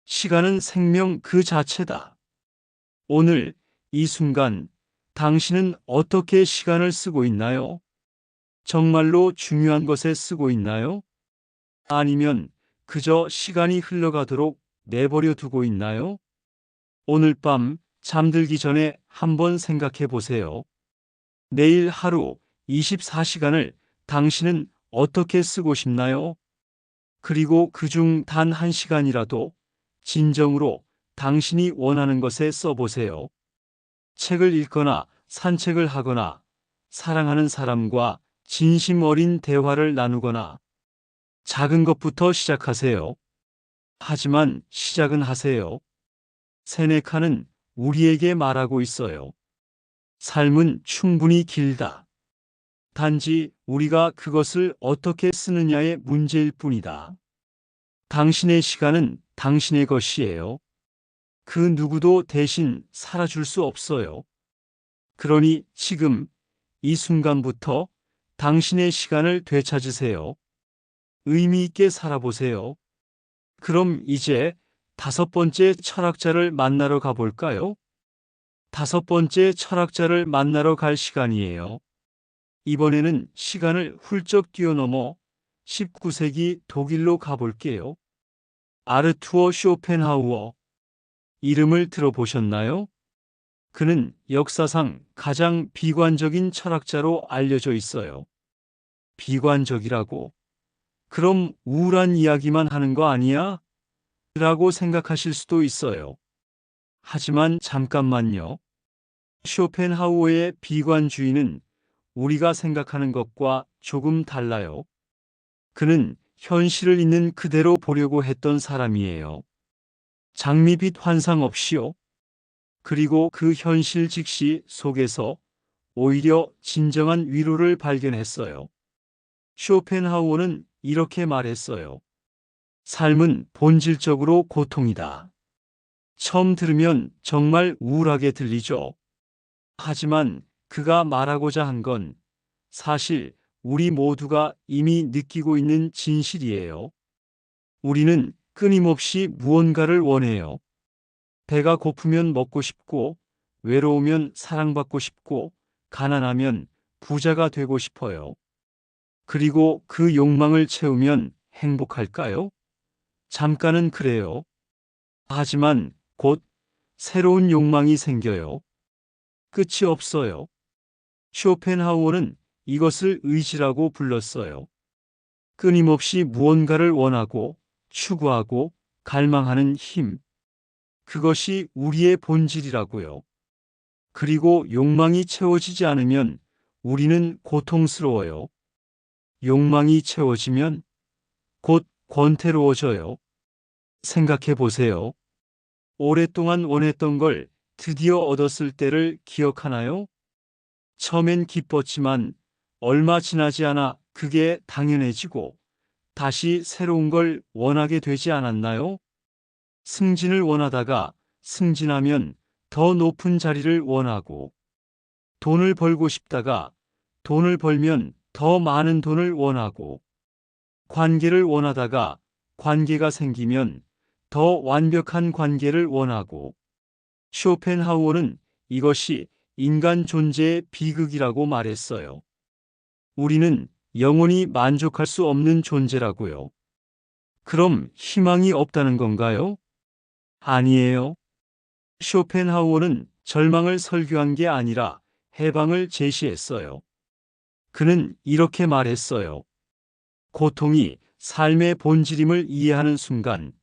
시간은 생명 그 자체다. 오늘 이 순간 당신은 어떻게 시간을 쓰고 있나요? 정말로 중요한 것에 쓰고 있나요? 아니면 그저 시간이 흘러가도록 내버려 두고 있나요? 오늘 밤 잠들기 전에 한번 생각해 보세요. 내일 하루 24시간을 당신은 어떻게 쓰고 싶나요? 그리고 그중 단 1시간이라도 진정으로 당신이 원하는 것에 써보세요. 책을 읽거나 산책을 하거나 사랑하는 사람과 진심 어린 대화를 나누거나 작은 것부터 시작하세요. 하지만 시작은 하세요. 세네카는 우리에게 말하고 있어요. 삶은 충분히 길다. 단지 우리가 그것을 어떻게 쓰느냐의 문제일 뿐이다. 당신의 시간은 당신의 것이에요. 그 누구도 대신 살아줄 수 없어요. 그러니 지금 이 순간부터 당신의 시간을 되찾으세요. 의미 있게 살아보세요. 그럼 이제 5번째 철학자를 만나러 가볼까요? 5번째 철학자를 만나러 갈 시간이에요. 이번에는 시간을 훌쩍 뛰어넘어 19세기 독일로 가볼게요. 아르투어 쇼펜하우어. 이름을 들어보셨나요? 그는 역사상 가장 비관적인 철학자로 알려져 있어요. 비관적이라고? 그럼 우울한 이야기만 하는 거 아니야? 라고 생각하실 수도 있어요. 하지만 잠깐만요. 쇼펜하우어의 비관주의는 우리가 생각하는 것과 조금 달라요. 그는 현실을 있는 그대로 보려고 했던 사람이에요. 장밋빛 환상 없이요. 그리고 그 현실 직시 속에서 오히려 진정한 위로를 발견했어요. 쇼펜하우어는 이렇게 말했어요. 삶은 본질적으로 고통이다. 처음 들으면 정말 우울하게 들리죠. 하지만 그가 말하고자 한 건 사실 우리 모두가 이미 느끼고 있는 진실이에요. 우리는 끊임없이 무언가를 원해요. 배가 고프면 먹고 싶고, 외로우면 사랑받고 싶고, 가난하면 부자가 되고 싶어요. 그리고 그 욕망을 채우면 행복할까요? 잠깐은 그래요. 하지만 곧 새로운 욕망이 생겨요. 끝이 없어요. 쇼펜하우어는 이것을 의지라고 불렀어요. 끊임없이 무언가를 원하고 추구하고 갈망하는 힘. 그것이 우리의 본질이라고요. 그리고 욕망이 채워지지 않으면 우리는 고통스러워요. 욕망이 채워지면 곧 권태로워져요. 생각해 보세요. 오랫동안 원했던 걸 드디어 얻었을 때를 기억하나요? 처음엔 기뻤지만 얼마 지나지 않아 그게 당연해지고 다시 새로운 걸 원하게 되지 않았나요? 승진을 원하다가 승진하면 더 높은 자리를 원하고, 돈을 벌고 싶다가 돈을 벌면 더 많은 돈을 원하고, 관계를 원하다가 관계가 생기면 더 완벽한 관계를 원하고, 쇼펜하우어는 이것이 인간 존재의 비극이라고 말했어요. 우리는 영원히 만족할 수 없는 존재라고요. 그럼 희망이 없다는 건가요? 아니에요. 쇼펜하우어는 절망을 설교한 게 아니라 해방을 제시했어요. 그는 이렇게 말했어요. 고통이 삶의 본질임을 이해하는 순간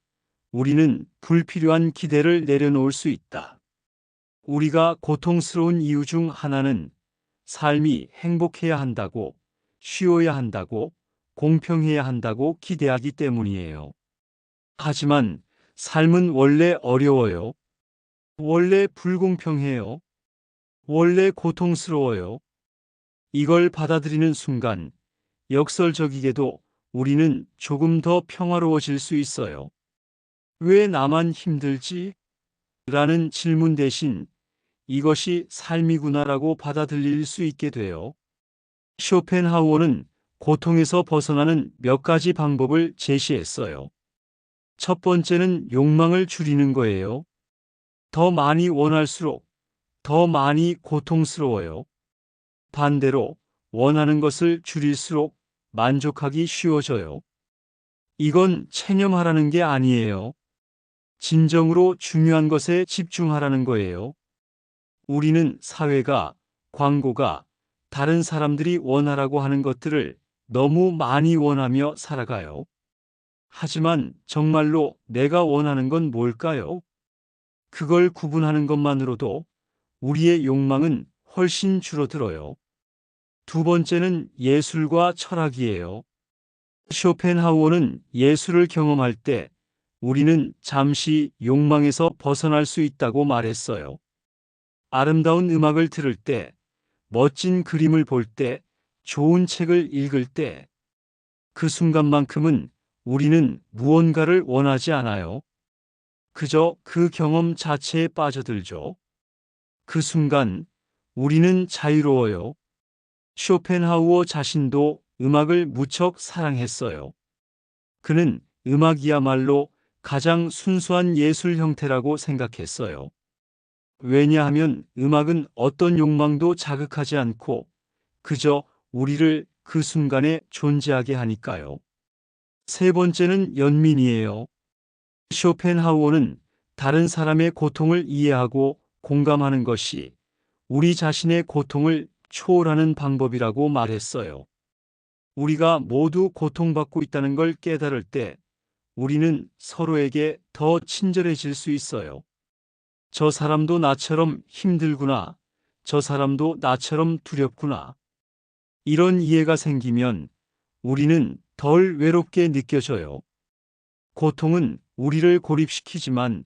우리는 불필요한 기대를 내려놓을 수 있다. 우리가 고통스러운 이유 중 하나는 삶이 행복해야 한다고, 쉬어야 한다고, 공평해야 한다고 기대하기 때문이에요. 하지만 삶은 원래 어려워요. 원래 불공평해요. 원래 고통스러워요. 이걸 받아들이는 순간 역설적이게도 우리는 조금 더 평화로워질 수 있어요. 왜 나만 힘들지? 라는 질문 대신 이것이 삶이구나라고 받아들일 수 있게 돼요. 쇼펜하우어는 고통에서 벗어나는 몇 가지 방법을 제시했어요. 첫 번째는 욕망을 줄이는 거예요. 더 많이 원할수록 더 많이 고통스러워요. 반대로 원하는 것을 줄일수록 만족하기 쉬워져요. 이건 체념하라는 게 아니에요. 진정으로 중요한 것에 집중하라는 거예요. 우리는 사회가, 광고가, 다른 사람들이 원하라고 하는 것들을 너무 많이 원하며 살아가요. 하지만 정말로 내가 원하는 건 뭘까요? 그걸 구분하는 것만으로도 우리의 욕망은 훨씬 줄어들어요. 두 번째는 예술과 철학이에요. 쇼펜하우어는 예술을 경험할 때 우리는 잠시 욕망에서 벗어날 수 있다고 말했어요. 아름다운 음악을 들을 때, 멋진 그림을 볼 때, 좋은 책을 읽을 때 그 순간만큼은 우리는 무언가를 원하지 않아요. 그저 그 경험 자체에 빠져들죠. 그 순간 우리는 자유로워요. 쇼펜하우어 자신도 음악을 무척 사랑했어요. 그는 음악이야말로 가장 순수한 예술 형태라고 생각했어요. 왜냐하면 음악은 어떤 욕망도 자극하지 않고 그저 우리를 그 순간에 존재하게 하니까요. 세 번째는 연민이에요. 쇼펜하우어는 다른 사람의 고통을 이해하고 공감하는 것이 우리 자신의 고통을 초월하는 방법이라고 말했어요. 우리가 모두 고통받고 있다는 걸 깨달을 때 우리는 서로에게 더 친절해질 수 있어요. 저 사람도 나처럼 힘들구나. 저 사람도 나처럼 두렵구나. 이런 이해가 생기면 우리는 덜 외롭게 느껴져요. 고통은 우리를 고립시키지만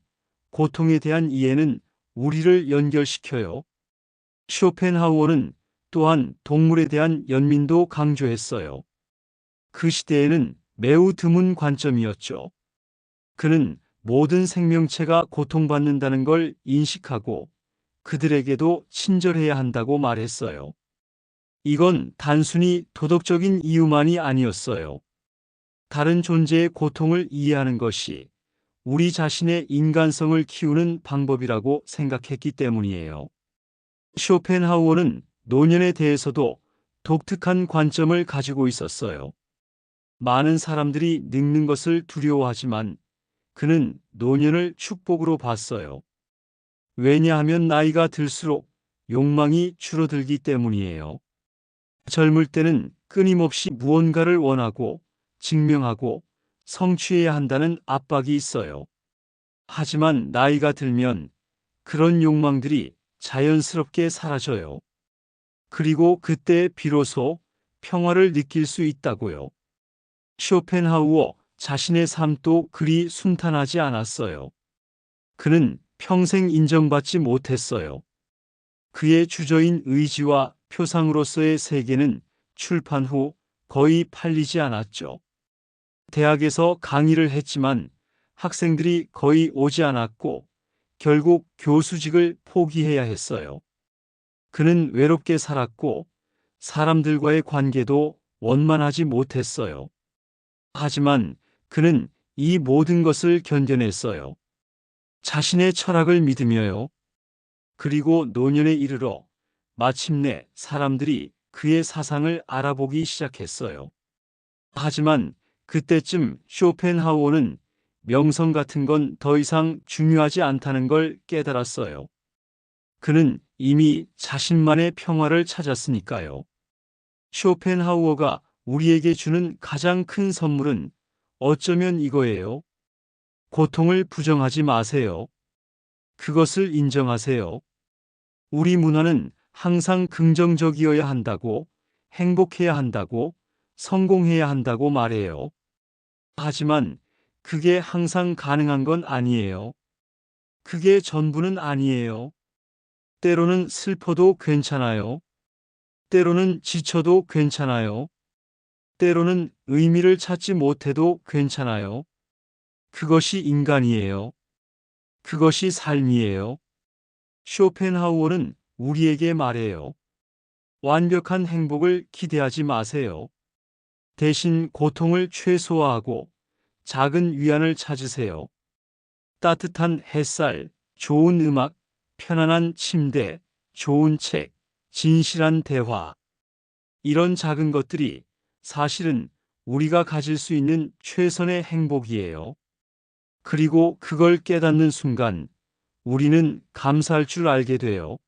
고통에 대한 이해는 우리를 연결시켜요. 쇼펜하우어는 또한 동물에 대한 연민도 강조했어요. 그 시대에는 매우 드문 관점이었죠. 그는 모든 생명체가 고통받는다는 걸 인식하고 그들에게도 친절해야 한다고 말했어요. 이건 단순히 도덕적인 이유만이 아니었어요. 다른 존재의 고통을 이해하는 것이 우리 자신의 인간성을 키우는 방법이라고 생각했기 때문이에요. 쇼펜하우어는 노년에 대해서도 독특한 관점을 가지고 있었어요. 많은 사람들이 늙는 것을 두려워하지만 그는 노년을 축복으로 봤어요. 왜냐하면 나이가 들수록 욕망이 줄어들기 때문이에요. 젊을 때는 끊임없이 무언가를 원하고 증명하고 성취해야 한다는 압박이 있어요. 하지만 나이가 들면 그런 욕망들이 자연스럽게 사라져요. 그리고 그때 비로소 평화를 느낄 수 있다고요. 쇼펜하우어 자신의 삶도 그리 순탄하지 않았어요. 그는 평생 인정받지 못했어요. 그의 주저인 의지와 표상으로서의 세계는 출판 후 거의 팔리지 않았죠. 대학에서 강의를 했지만 학생들이 거의 오지 않았고 결국 교수직을 포기해야 했어요. 그는 외롭게 살았고 사람들과의 관계도 원만하지 못했어요. 하지만 그는 이 모든 것을 견뎌냈어요. 자신의 철학을 믿으며요. 그리고 노년에 이르러 마침내 사람들이 그의 사상을 알아보기 시작했어요. 하지만 그때쯤 쇼펜하우어는 명성 같은 건 더 이상 중요하지 않다는 걸 깨달았어요. 그는 이미 자신만의 평화를 찾았으니까요. 쇼펜하우어가 우리에게 주는 가장 큰 선물은 어쩌면 이거예요. 고통을 부정하지 마세요. 그것을 인정하세요. 우리 문화는 항상 긍정적이어야 한다고, 행복해야 한다고, 성공해야 한다고 말해요. 하지만 그게 항상 가능한 건 아니에요. 그게 전부는 아니에요. 때로는 슬퍼도 괜찮아요. 때로는 지쳐도 괜찮아요. 때로는 의미를 찾지 못해도 괜찮아요. 그것이 인간이에요. 그것이 삶이에요. 쇼펜하우어는 우리에게 말해요. 완벽한 행복을 기대하지 마세요. 대신 고통을 최소화하고 작은 위안을 찾으세요. 따뜻한 햇살, 좋은 음악, 편안한 침대, 좋은 책, 진실한 대화. 이런 작은 것들이 사실은 우리가 가질 수 있는 최선의 행복이에요. 그리고 그걸 깨닫는 순간 우리는 감사할 줄 알게 돼요.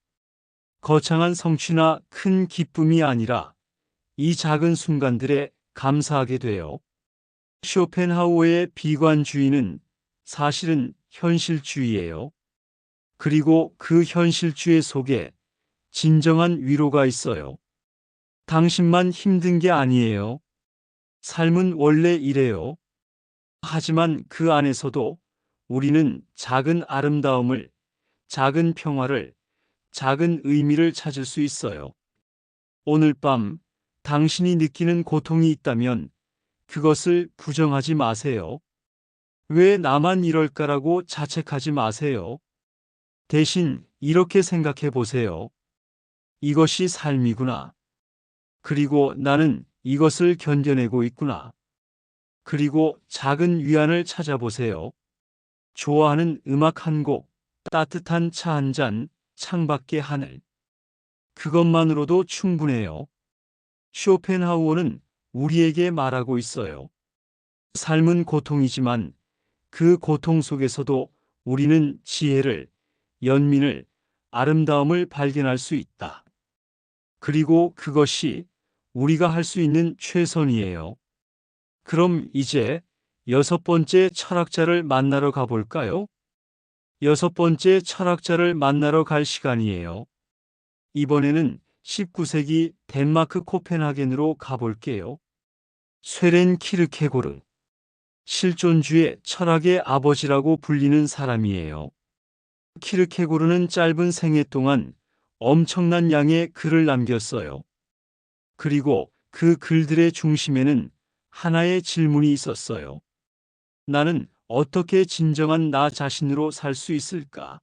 거창한 성취나 큰 기쁨이 아니라 이 작은 순간들에 감사하게 돼요. 쇼펜하우어의 비관주의는 사실은 현실주의예요. 그리고 그 현실주의 속에 진정한 위로가 있어요. 당신만 힘든 게 아니에요. 삶은 원래 이래요. 하지만 그 안에서도 우리는 작은 아름다움을, 작은 평화를, 작은 의미를 찾을 수 있어요. 오늘 밤 당신이 느끼는 고통이 있다면 그것을 부정하지 마세요. 왜 나만 이럴까라고 자책하지 마세요. 대신 이렇게 생각해 보세요. 이것이 삶이구나. 그리고 나는 이것을 견뎌내고 있구나. 그리고 작은 위안을 찾아보세요. 좋아하는 음악 한 곡, 따뜻한 차 한 잔, 창밖의 하늘. 그것만으로도 충분해요. 쇼펜하우어는 우리에게 말하고 있어요. 삶은 고통이지만 그 고통 속에서도 우리는 지혜를, 연민을, 아름다움을 발견할 수 있다. 그리고 그것이 우리가 할 수 있는 최선이에요. 그럼 이제 6번째 철학자를 만나러 가볼까요? 6번째 철학자를 만나러 갈 시간이에요. 이번에는 19세기 덴마크 코펜하겐으로 가볼게요. 쇠렌 키르케고르. 실존주의 철학의 아버지라고 불리는 사람이에요. 키르케고르는 짧은 생애 동안 엄청난 양의 글을 남겼어요. 그리고 그 글들의 중심에는 하나의 질문이 있었어요. 나는 어떻게 진정한 나 자신으로 살 수 있을까?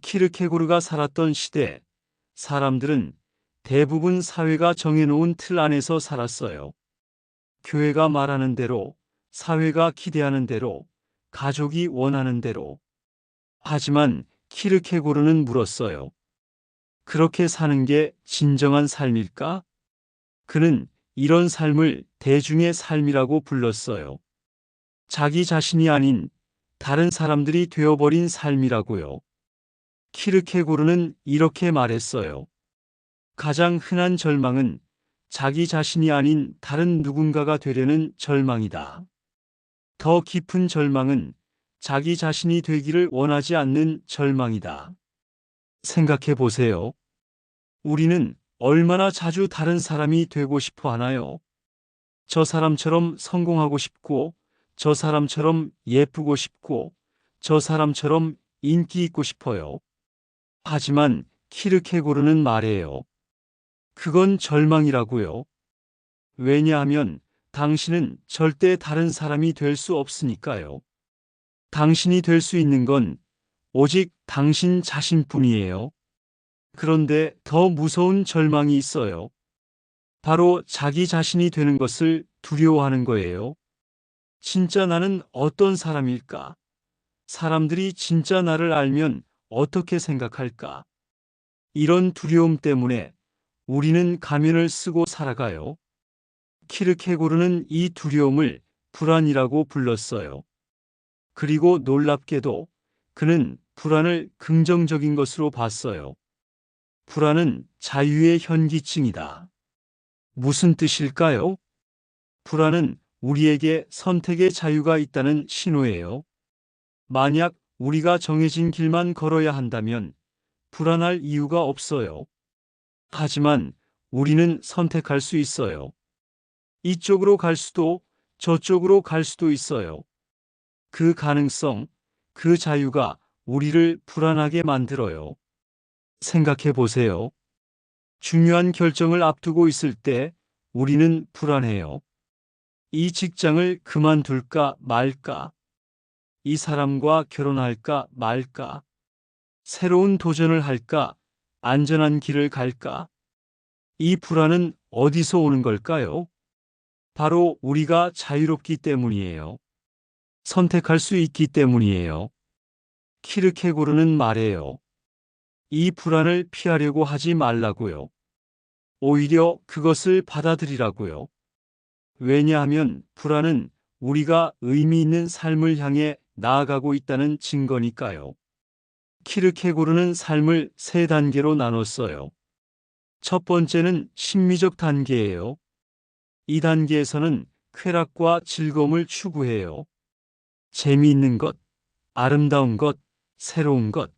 키르케고르가 살았던 시대, 사람들은 대부분 사회가 정해놓은 틀 안에서 살았어요. 교회가 말하는 대로, 사회가 기대하는 대로, 가족이 원하는 대로. 하지만 키르케고르는 물었어요. 그렇게 사는 게 진정한 삶일까? 그는 이런 삶을 대중의 삶이라고 불렀어요. 자기 자신이 아닌 다른 사람들이 되어버린 삶이라고요. 키르케고르는 이렇게 말했어요. 가장 흔한 절망은 자기 자신이 아닌 다른 누군가가 되려는 절망이다. 더 깊은 절망은 자기 자신이 되기를 원하지 않는 절망이다. 생각해 보세요. 우리는 얼마나 자주 다른 사람이 되고 싶어 하나요? 저 사람처럼 성공하고 싶고, 저 사람처럼 예쁘고 싶고, 저 사람처럼 인기 있고 싶어요. 하지만 키르케고르는 말해요. 그건 절망이라고요. 왜냐하면 당신은 절대 다른 사람이 될 수 없으니까요. 당신이 될 수 있는 건 오직 당신 자신뿐이에요. 그런데 더 무서운 절망이 있어요. 바로 자기 자신이 되는 것을 두려워하는 거예요. 진짜 나는 어떤 사람일까? 사람들이 진짜 나를 알면 어떻게 생각할까? 이런 두려움 때문에 우리는 가면을 쓰고 살아가요. 키르케고르는 이 두려움을 불안이라고 불렀어요. 그리고 놀랍게도 그는 불안을 긍정적인 것으로 봤어요. 불안은 자유의 현기증이다. 무슨 뜻일까요? 불안은 우리에게 선택의 자유가 있다는 신호예요. 만약 우리가 정해진 길만 걸어야 한다면 불안할 이유가 없어요. 하지만 우리는 선택할 수 있어요. 이쪽으로 갈 수도 저쪽으로 갈 수도 있어요. 그 가능성, 그 자유가 우리를 불안하게 만들어요. 생각해 보세요. 중요한 결정을 앞두고 있을 때 우리는 불안해요. 이 직장을 그만둘까 말까? 이 사람과 결혼할까 말까? 새로운 도전을 할까? 안전한 길을 갈까? 이 불안은 어디서 오는 걸까요? 바로 우리가 자유롭기 때문이에요. 선택할 수 있기 때문이에요. 키르케고르는 말해요. 이 불안을 피하려고 하지 말라고요. 오히려 그것을 받아들이라고요. 왜냐하면 불안은 우리가 의미 있는 삶을 향해 나아가고 있다는 증거니까요. 키르케고르는 삶을 3단계로 나눴어요. 첫 번째는 심미적 단계예요. 이 단계에서는 쾌락과 즐거움을 추구해요. 재미있는 것, 아름다운 것, 새로운 것.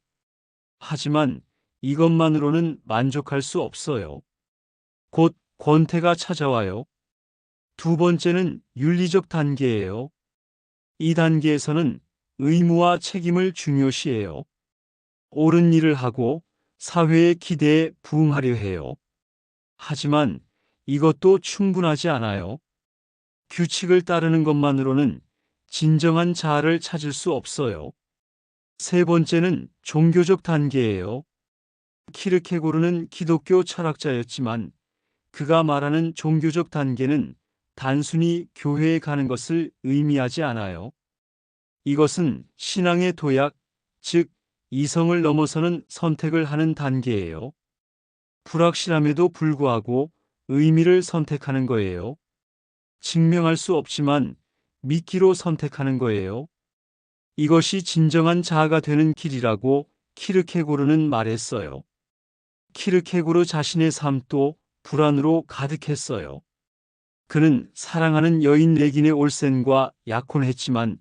하지만 이것만으로는 만족할 수 없어요. 곧 권태가 찾아와요. 두 번째는 윤리적 단계예요. 이 단계에서는 의무와 책임을 중요시해요. 옳은 일을 하고 사회의 기대에 부응하려 해요. 하지만 이것도 충분하지 않아요. 규칙을 따르는 것만으로는 진정한 자아를 찾을 수 없어요. 세 번째는 종교적 단계예요. 키르케고르는 기독교 철학자였지만 그가 말하는 종교적 단계는 단순히 교회에 가는 것을 의미하지 않아요. 이것은 신앙의 도약, 즉 이성을 넘어서는 선택을 하는 단계예요. 불확실함에도 불구하고 의미를 선택하는 거예요. 증명할 수 없지만 믿기로 선택하는 거예요. 이것이 진정한 자아가 되는 길이라고 키르케고르는 말했어요. 키르케고르 자신의 삶도 불안으로 가득했어요. 그는 사랑하는 여인 레기네 올센과 약혼했지만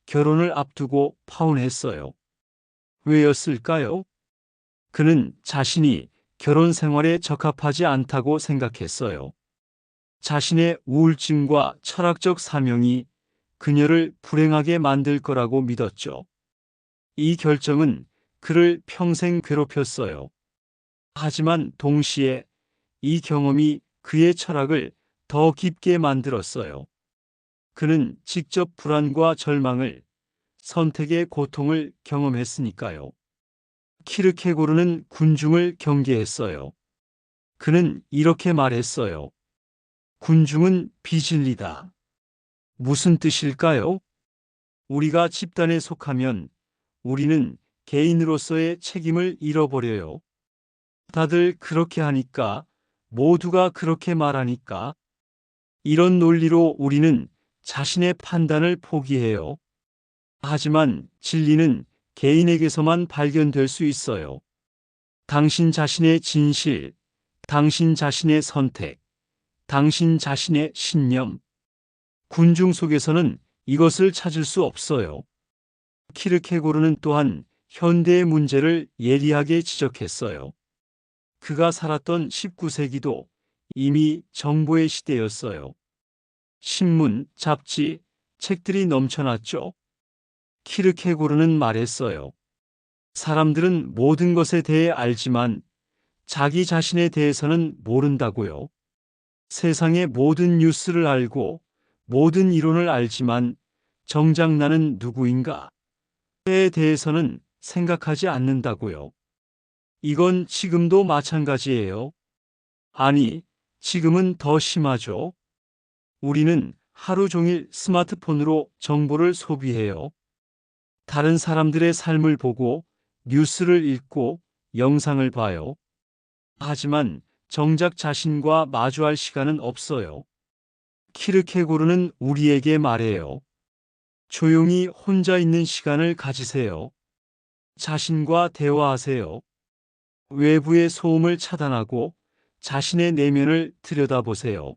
결혼을 앞두고 파혼했어요. 왜였을까요? 그는 자신이 결혼 생활에 적합하지 않다고 생각했어요. 자신의 우울증과 철학적 사명이 그녀를 불행하게 만들 거라고 믿었죠. 이 결정은 그를 평생 괴롭혔어요. 하지만 동시에 이 경험이 그의 철학을 더 깊게 만들었어요. 그는 직접 불안과 절망을, 선택의 고통을 경험했으니까요. 키르케고르는 군중을 경계했어요. 그는 이렇게 말했어요. 군중은 비진리다. 무슨 뜻일까요? 우리가 집단에 속하면 우리는 개인으로서의 책임을 잃어버려요. 다들 그렇게 하니까, 모두가 그렇게 말하니까, 이런 논리로 우리는 자신의 판단을 포기해요. 하지만 진리는 개인에게서만 발견될 수 있어요. 당신 자신의 진실, 당신 자신의 선택, 당신 자신의 신념. 군중 속에서는 이것을 찾을 수 없어요. 키르케고르는 또한 현대의 문제를 예리하게 지적했어요. 그가 살았던 19세기도 이미 정보의 시대였어요. 신문, 잡지, 책들이 넘쳐났죠. 키르케고르는 말했어요. 사람들은 모든 것에 대해 알지만 자기 자신에 대해서는 모른다고요. 세상의 모든 뉴스를 알고 모든 이론을 알지만 정작 나는 누구인가에 대해서는 생각하지 않는다고요. 이건 지금도 마찬가지예요. 아니, 지금은 더 심하죠. 우리는 하루 종일 스마트폰으로 정보를 소비해요. 다른 사람들의 삶을 보고 뉴스를 읽고 영상을 봐요. 하지만 정작 자신과 마주할 시간은 없어요. 키르케고르는 우리에게 말해요. 조용히 혼자 있는 시간을 가지세요. 자신과 대화하세요. 외부의 소음을 차단하고 자신의 내면을 들여다보세요.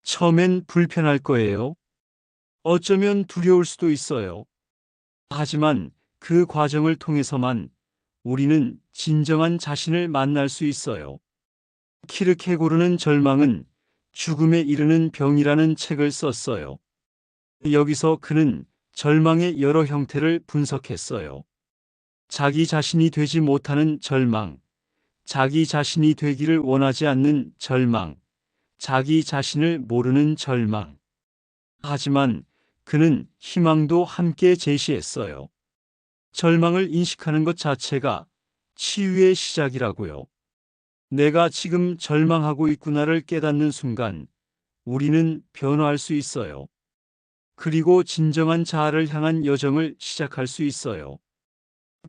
처음엔 불편할 거예요. 어쩌면 두려울 수도 있어요. 하지만 그 과정을 통해서만 우리는 진정한 자신을 만날 수 있어요. 키르케고르는 절망은 죽음에 이르는 병이라는 책을 썼어요. 여기서 그는 절망의 여러 형태를 분석했어요. 자기 자신이 되지 못하는 절망, 자기 자신이 되기를 원하지 않는 절망, 자기 자신을 모르는 절망. 하지만 그는 희망도 함께 제시했어요. 절망을 인식하는 것 자체가 치유의 시작이라고요. 내가 지금 절망하고 있구나를 깨닫는 순간 우리는 변화할 수 있어요. 그리고 진정한 자아를 향한 여정을 시작할 수 있어요.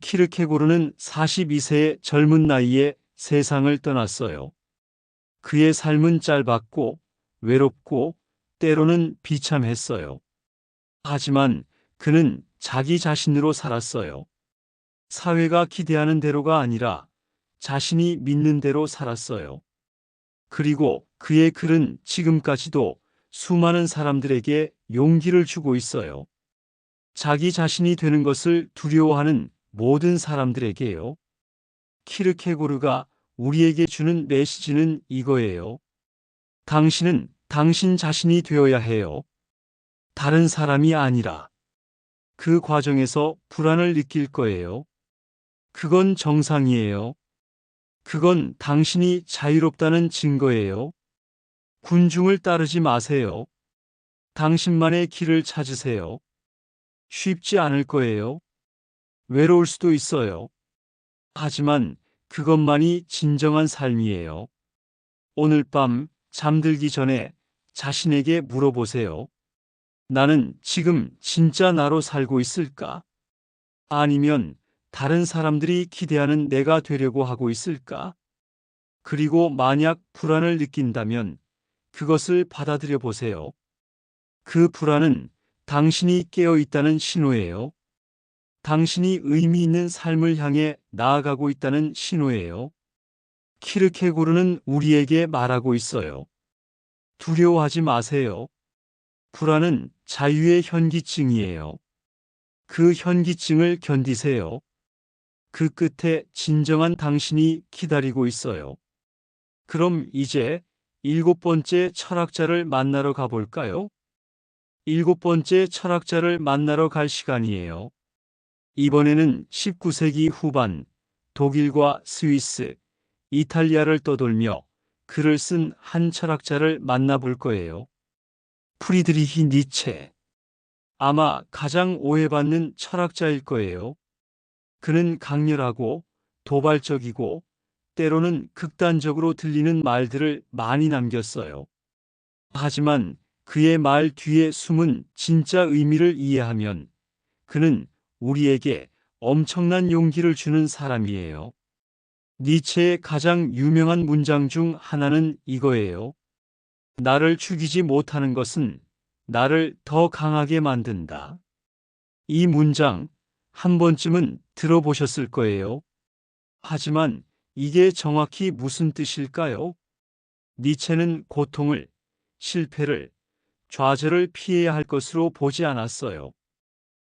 키르케고르는 42세의 젊은 나이에 세상을 떠났어요. 그의 삶은 짧았고 외롭고 때로는 비참했어요. 하지만 그는 자기 자신으로 살았어요. 사회가 기대하는 대로가 아니라 자신이 믿는 대로 살았어요. 그리고 그의 글은 지금까지도 수많은 사람들에게 용기를 주고 있어요. 자기 자신이 되는 것을 두려워하는 모든 사람들에게요. 키르케고르가 우리에게 주는 메시지는 이거예요. 당신은 당신 자신이 되어야 해요. 다른 사람이 아니라. 그 과정에서 불안을 느낄 거예요. 그건 정상이에요. 그건 당신이 자유롭다는 증거예요. 군중을 따르지 마세요. 당신만의 길을 찾으세요. 쉽지 않을 거예요. 외로울 수도 있어요. 하지만 그것만이 진정한 삶이에요. 오늘 밤 잠들기 전에 자신에게 물어보세요. 나는 지금 진짜 나로 살고 있을까? 아니면 다른 사람들이 기대하는 내가 되려고 하고 있을까? 그리고 만약 불안을 느낀다면 그것을 받아들여 보세요. 그 불안은 당신이 깨어 있다는 신호예요. 당신이 의미 있는 삶을 향해 나아가고 있다는 신호예요. 키르케고르는 우리에게 말하고 있어요. 두려워하지 마세요. 불안은 자유의 현기증이에요. 그 현기증을 견디세요. 그 끝에 진정한 당신이 기다리고 있어요. 그럼 이제 7번째 철학자를 만나러 가볼까요? 7번째 철학자를 만나러 갈 시간이에요. 이번에는 19세기 후반 독일과 스위스, 이탈리아를 떠돌며 글을 쓴 한 철학자를 만나볼 거예요. 프리드리히 니체. 아마 가장 오해받는 철학자일 거예요. 그는 강렬하고 도발적이고 때로는 극단적으로 들리는 말들을 많이 남겼어요. 하지만 그의 말 뒤에 숨은 진짜 의미를 이해하면 그는 우리에게 엄청난 용기를 주는 사람이에요. 니체의 가장 유명한 문장 중 하나는 이거예요. 나를 죽이지 못하는 것은 나를 더 강하게 만든다. 이 문장 한 번쯤은 들어보셨을 거예요. 하지만 이게 정확히 무슨 뜻일까요? 니체는 고통을, 실패를, 좌절을 피해야 할 것으로 보지 않았어요.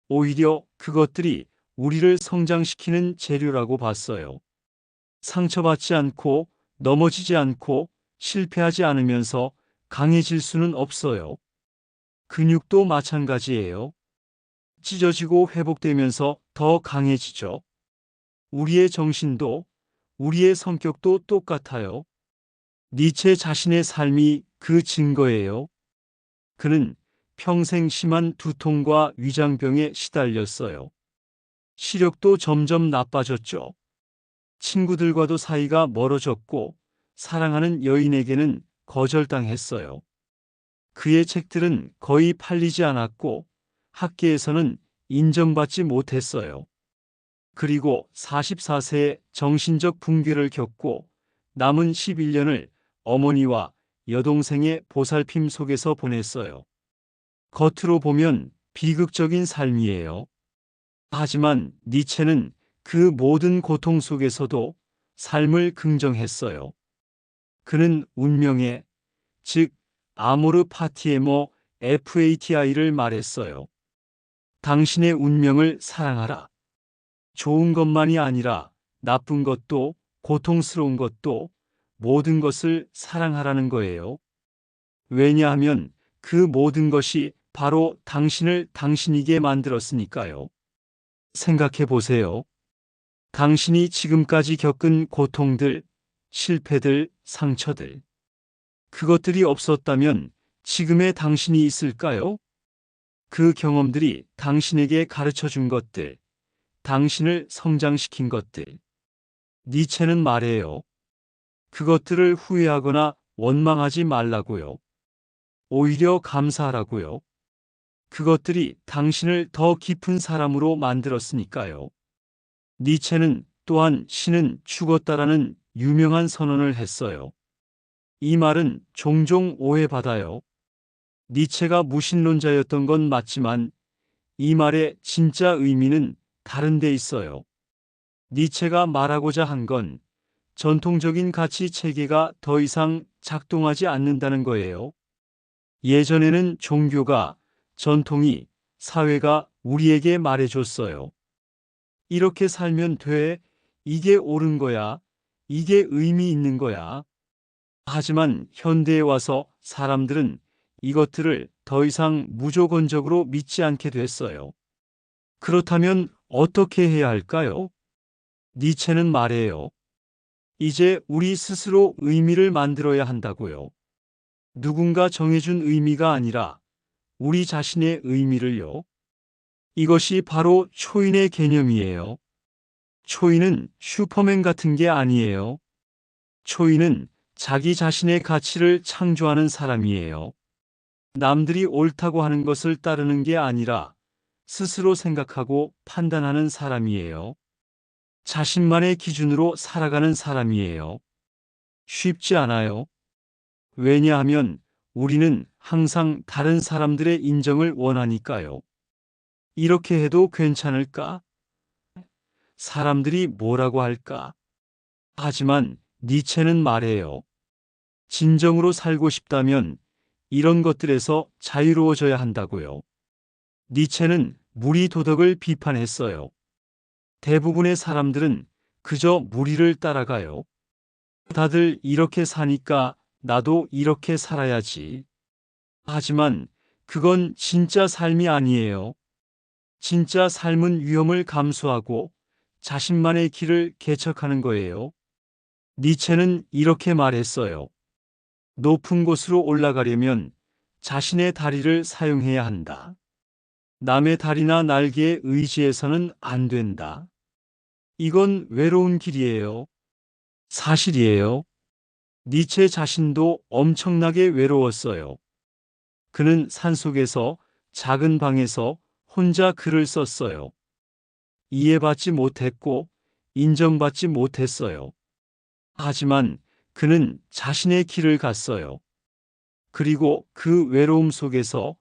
오히려 그것들이 우리를 성장시키는 재료라고 봤어요. 상처받지 않고 넘어지지 않고 실패하지 않으면서 강해질 수는 없어요. 근육도 마찬가지예요. 찢어지고 회복되면서 더 강해지죠. 우리의 정신도, 우리의 성격도 똑같아요. 니체 자신의 삶이 그 증거예요. 그는 평생 심한 두통과 위장병에 시달렸어요. 시력도 점점 나빠졌죠. 친구들과도 사이가 멀어졌고 사랑하는 여인에게는 거절당했어요. 그의 책들은 거의 팔리지 않았고 학계에서는 인정받지 못했어요. 그리고 44세에 정신적 붕괴를 겪고 남은 11년을 어머니와 여동생의 보살핌 속에서 보냈어요. 겉으로 보면 비극적인 삶이에요. 하지만 니체는 그 모든 고통 속에서도 삶을 긍정했어요. 그는 운명의, 즉 아모르 파티에모 FATI를 말했어요. 당신의 운명을 사랑하라. 좋은 것만이 아니라 나쁜 것도 고통스러운 것도 모든 것을 사랑하라는 거예요. 왜냐하면 그 모든 것이 바로 당신을 당신이게 만들었으니까요. 생각해 보세요. 당신이 지금까지 겪은 고통들, 실패들, 상처들. 그것들이 없었다면 지금의 당신이 있을까요? 그 경험들이 당신에게 가르쳐 준 것들, 당신을 성장시킨 것들. 니체는 말해요. 그것들을 후회하거나 원망하지 말라고요. 오히려 감사하라고요. 그것들이 당신을 더 깊은 사람으로 만들었으니까요. 니체는 또한 신은 죽었다라는 유명한 선언을 했어요. 이 말은 종종 오해받아요. 니체가 무신론자였던 건 맞지만 이 말의 진짜 의미는 다른 데 있어요. 니체가 말하고자 한 건 전통적인 가치 체계가 더 이상 작동하지 않는다는 거예요. 예전에는 종교가, 전통이, 사회가 우리에게 말해줬어요. 이렇게 살면 돼. 이게 옳은 거야. 이게 의미 있는 거야. 하지만 현대에 와서 사람들은 이것들을 더 이상 무조건적으로 믿지 않게 됐어요. 그렇다면 어떻게 해야 할까요? 니체는 말해요. 이제 우리 스스로 의미를 만들어야 한다고요. 누군가 정해준 의미가 아니라 우리 자신의 의미를요. 이것이 바로 초인의 개념이에요. 초인은 슈퍼맨 같은 게 아니에요. 초인은 자기 자신의 가치를 창조하는 사람이에요. 남들이 옳다고 하는 것을 따르는 게 아니라 스스로 생각하고 판단하는 사람이에요. 자신만의 기준으로 살아가는 사람이에요. 쉽지 않아요. 왜냐하면 우리는 항상 다른 사람들의 인정을 원하니까요. 이렇게 해도 괜찮을까? 사람들이 뭐라고 할까? 하지만 니체는 말해요. 진정으로 살고 싶다면 이런 것들에서 자유로워져야 한다고요. 니체는 무리 도덕을 비판했어요. 대부분의 사람들은 그저 무리를 따라가요. 다들 이렇게 사니까 나도 이렇게 살아야지. 하지만 그건 진짜 삶이 아니에요. 진짜 삶은 위험을 감수하고 자신만의 길을 개척하는 거예요. 니체는 이렇게 말했어요. 높은 곳으로 올라가려면 자신의 다리를 사용해야 한다. 남의 다리나 날개에 의지해서는 안 된다. 이건 외로운 길이에요. 사실이에요. 니체 자신도 엄청나게 외로웠어요. 그는 산속에서 작은 방에서 혼자 글을 썼어요. 이해받지 못했고 인정받지 못했어요. 하지만 그는 자신의 길을 갔어요. 그리고 그 외로움 속에서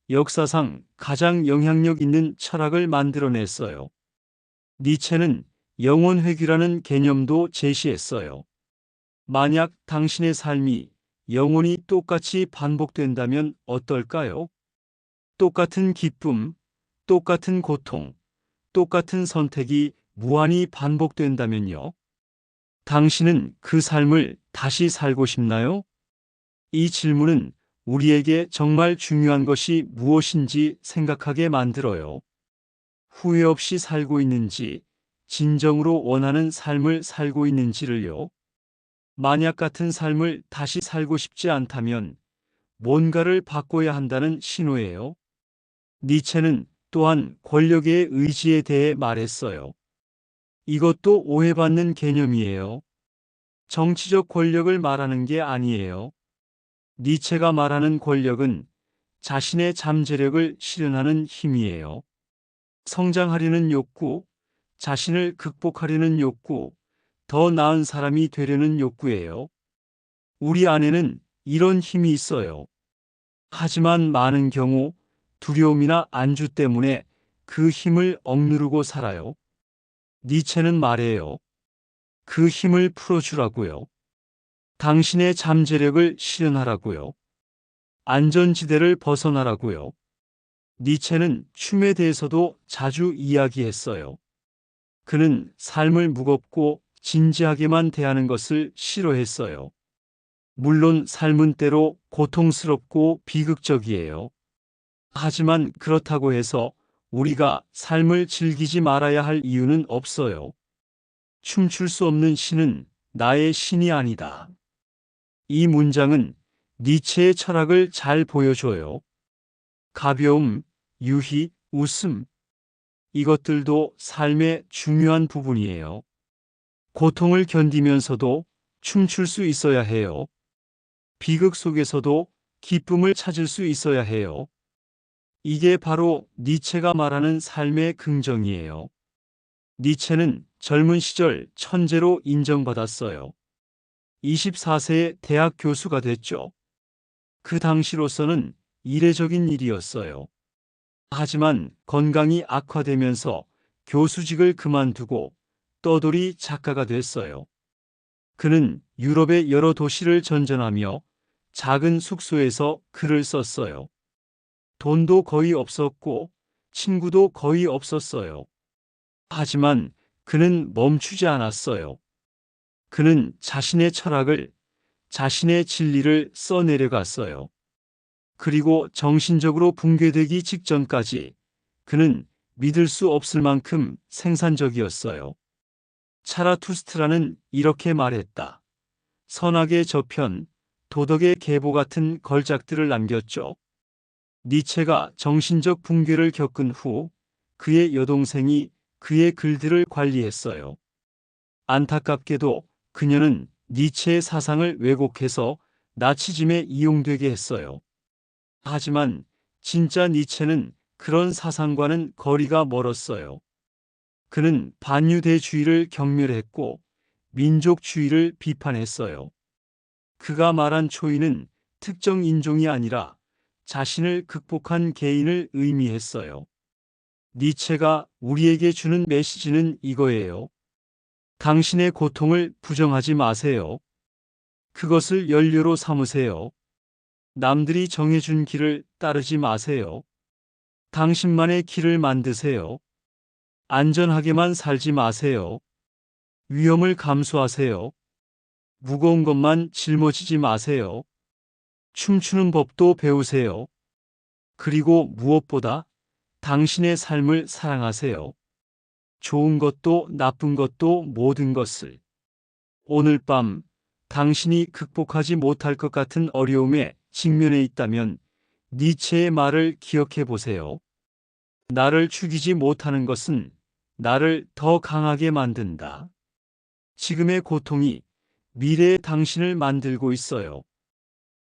역사상 가장 영향력 있는 철학을 만들어냈어요. 니체는 영혼회귀라는 개념도 제시했어요. 만약 당신의 삶이 영원히 똑같이 반복된다면 어떨까요? 똑같은 기쁨, 똑같은 고통, 똑같은 선택이 무한히 반복된다면요. 당신은 그 삶을 다시 살고 싶나요? 이 질문은 우리에게 정말 중요한 것이 무엇인지 생각하게 만들어요. 후회 없이 살고 있는지, 진정으로 원하는 삶을 살고 있는지를요. 만약 같은 삶을 다시 살고 싶지 않다면 뭔가를 바꿔야 한다는 신호예요. 니체는 또한 권력의 의지에 대해 말했어요. 이것도 오해받는 개념이에요. 정치적 권력을 말하는 게 아니에요. 니체가 말하는 권력은 자신의 잠재력을 실현하는 힘이에요. 성장하려는 욕구, 자신을 극복하려는 욕구, 더 나은 사람이 되려는 욕구예요. 우리 안에는 이런 힘이 있어요. 하지만 많은 경우 두려움이나 안주 때문에 그 힘을 억누르고 살아요. 니체는 말해요. 그 힘을 풀어주라고요. 당신의 잠재력을 실현하라고요. 안전지대를 벗어나라고요. 니체는 춤에 대해서도 자주 이야기했어요. 그는 삶을 무겁고 진지하게만 대하는 것을 싫어했어요. 물론 삶은 때로 고통스럽고 비극적이에요. 하지만 그렇다고 해서 우리가 삶을 즐기지 말아야 할 이유는 없어요. 춤출 수 없는 신은 나의 신이 아니다. 이 문장은 니체의 철학을 잘 보여줘요. 가벼움, 유희, 웃음. 이것들도 삶의 중요한 부분이에요. 고통을 견디면서도 춤출 수 있어야 해요. 비극 속에서도 기쁨을 찾을 수 있어야 해요. 이게 바로 니체가 말하는 삶의 긍정이에요. 니체는 젊은 시절 천재로 인정받았어요. 24세에 대학 교수가 됐죠. 그 당시로서는 이례적인 일이었어요. 하지만 건강이 악화되면서 교수직을 그만두고 떠돌이 작가가 됐어요. 그는 유럽의 여러 도시를 전전하며 작은 숙소에서 글을 썼어요. 돈도 거의 없었고 친구도 거의 없었어요. 하지만 그는 멈추지 않았어요. 그는 자신의 철학을, 자신의 진리를 써내려갔어요. 그리고 정신적으로 붕괴되기 직전까지 그는 믿을 수 없을 만큼 생산적이었어요. 차라투스트라는 이렇게 말했다. 선악의 저편, 도덕의 계보 같은 걸작들을 남겼죠. 니체가 정신적 붕괴를 겪은 후 그의 여동생이 그의 글들을 관리했어요. 안타깝게도 그녀는 니체의 사상을 왜곡해서 나치즘에 이용되게 했어요. 하지만 진짜 니체는 그런 사상과는 거리가 멀었어요. 그는 반유대주의를 경멸했고 민족주의를 비판했어요. 그가 말한 초인은 특정 인종이 아니라 자신을 극복한 개인을 의미했어요. 니체가 우리에게 주는 메시지는 이거예요. 당신의 고통을 부정하지 마세요. 그것을 연료로 삼으세요. 남들이 정해준 길을 따르지 마세요. 당신만의 길을 만드세요. 안전하게만 살지 마세요. 위험을 감수하세요. 무거운 것만 짊어지지 마세요. 춤추는 법도 배우세요. 그리고 무엇보다 당신의 삶을 사랑하세요. 좋은 것도 나쁜 것도 모든 것을. 오늘 밤 당신이 극복하지 못할 것 같은 어려움에 직면해 있다면 니체의 말을 기억해 보세요. 나를 죽이지 못하는 것은 나를 더 강하게 만든다. 지금의 고통이 미래의 당신을 만들고 있어요.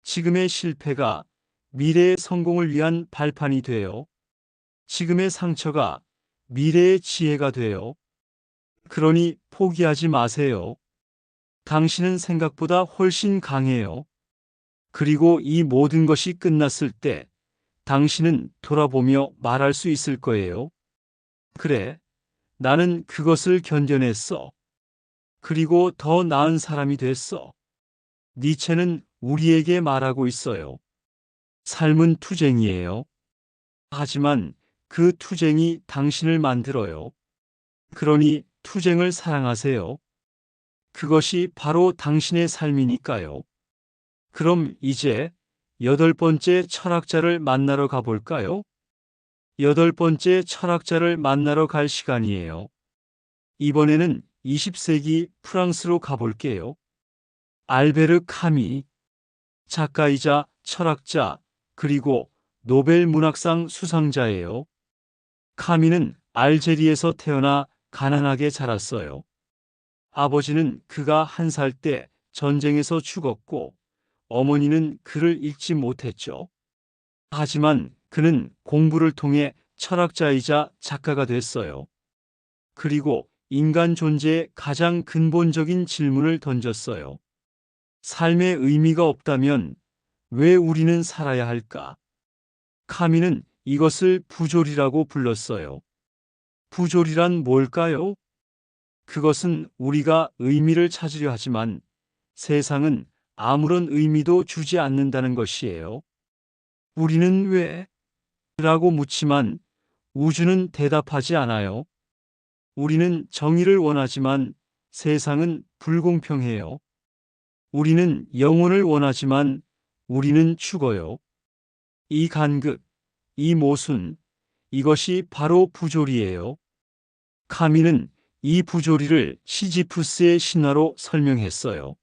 지금의 실패가 미래의 성공을 위한 발판이 되어 지금의 상처가 미래의 지혜가 되어 그러니 포기하지 마세요. 당신은 생각보다 훨씬 강해요. 그리고 이 모든 것이 끝났을 때 당신은 돌아보며 말할 수 있을 거예요. 그래, 나는 그것을 견뎌냈어. 그리고 더 나은 사람이 됐어. 니체는 우리에게 말하고 있어요. 삶은 투쟁이에요. 하지만 그 투쟁이 당신을 만들어요. 그러니 투쟁을 사랑하세요. 그것이 바로 당신의 삶이니까요. 그럼 이제 8번째 철학자를 만나러 가볼까요? 8번째 철학자를 만나러 갈 시간이에요. 이번에는 20세기 프랑스로 가볼게요. 알베르 카미, 작가이자 철학자, 그리고 노벨 문학상 수상자예요. 카미는 알제리에서 태어나 가난하게 자랐어요. 아버지는 그가 1살 때 전쟁에서 죽었고 어머니는 그를 읽지 못했죠. 하지만 그는 공부를 통해 철학자이자 작가가 됐어요. 그리고 인간 존재의 가장 근본적인 질문을 던졌어요. 삶의 의미가 없다면 왜 우리는 살아야 할까? 카미는 이것을 부조리라고 불렀어요. 부조리란 뭘까요? 그것은 우리가 의미를 찾으려 하지만 세상은 아무런 의미도 주지 않는다는 것이에요. 우리는 왜? 라고 묻지만 우주는 대답하지 않아요. 우리는 정의를 원하지만 세상은 불공평해요. 우리는 영혼을 원하지만 우리는 죽어요. 이 간극, 이 모순, 이것이 바로 부조리예요. 카미는 이 부조리를 시지푸스의 신화로 설명했어요.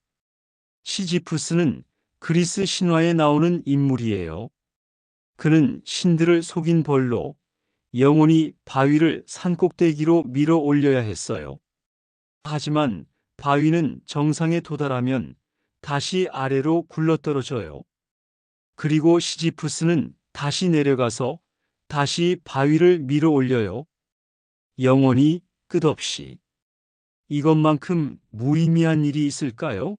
시지푸스는 그리스 신화에 나오는 인물이에요. 그는 신들을 속인 벌로 영혼이 바위를 산꼭대기로 밀어 올려야 했어요. 하지만 바위는 정상에 도달하면 다시 아래로 굴러떨어져요. 그리고 시지푸스는 다시 내려가서 다시 바위를 밀어 올려요. 영원히 끝없이. 이것만큼 무의미한 일이 있을까요?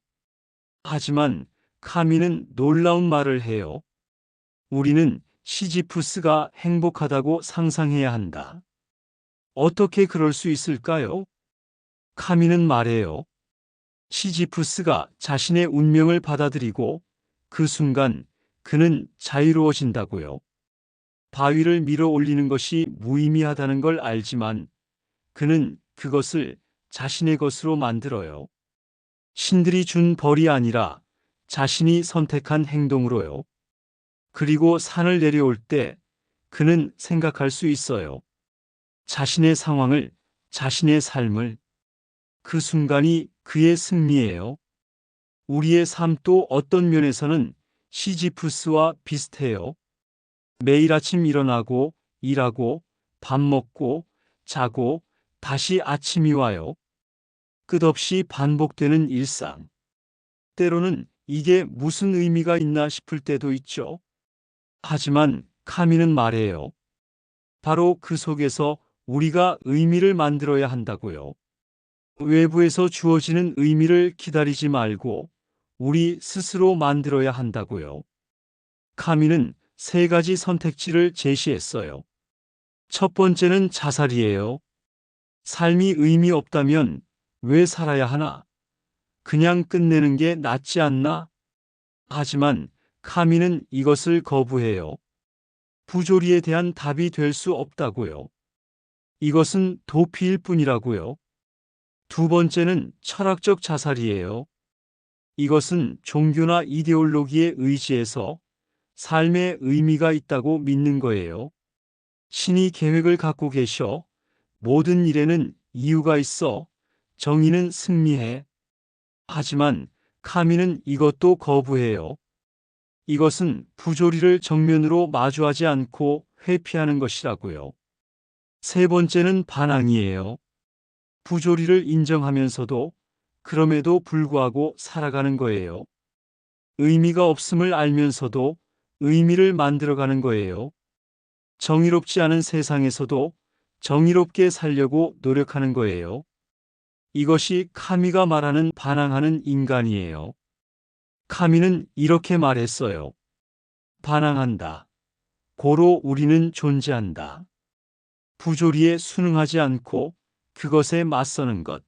하지만 카미는 놀라운 말을 해요. 우리는 시지푸스가 행복하다고 상상해야 한다. 어떻게 그럴 수 있을까요? 카미는 말해요. 시지푸스가 자신의 운명을 받아들이고 그 순간 그는 자유로워진다고요. 바위를 밀어 올리는 것이 무의미하다는 걸 알지만 그는 그것을 자신의 것으로 만들어요. 신들이 준 벌이 아니라 자신이 선택한 행동으로요. 그리고 산을 내려올 때 그는 생각할 수 있어요. 자신의 상황을, 자신의 삶을. 그 순간이 그의 승리예요. 우리의 삶도 어떤 면에서는 시지프스와 비슷해요. 매일 아침 일어나고, 일하고, 밥 먹고, 자고, 다시 아침이 와요. 끝없이 반복되는 일상. 때로는 이게 무슨 의미가 있나 싶을 때도 있죠. 하지만 카미는 말해요. 바로 그 속에서 우리가 의미를 만들어야 한다고요. 외부에서 주어지는 의미를 기다리지 말고 우리 스스로 만들어야 한다고요. 카미는 세 가지 선택지를 제시했어요. 첫 번째는 자살이에요. 삶이 의미 없다면 왜 살아야 하나? 그냥 끝내는 게 낫지 않나? 하지만 카미는 이것을 거부해요. 부조리에 대한 답이 될 수 없다고요. 이것은 도피일 뿐이라고요. 두 번째는 철학적 자살이에요. 이것은 종교나 이데올로기에 의지해서 삶의 의미가 있다고 믿는 거예요. 신이 계획을 갖고 계셔. 모든 일에는 이유가 있어. 정의는 승리해. 하지만 카미는 이것도 거부해요. 이것은 부조리를 정면으로 마주하지 않고 회피하는 것이라고요. 세 번째는 반항이에요. 부조리를 인정하면서도 그럼에도 불구하고 살아가는 거예요. 의미가 없음을 알면서도 의미를 만들어가는 거예요. 정의롭지 않은 세상에서도 정의롭게 살려고 노력하는 거예요. 이것이 카미가 말하는 반항하는 인간이에요. 카미는 이렇게 말했어요. 반항한다. 고로 우리는 존재한다. 부조리에 순응하지 않고 그것에 맞서는 것.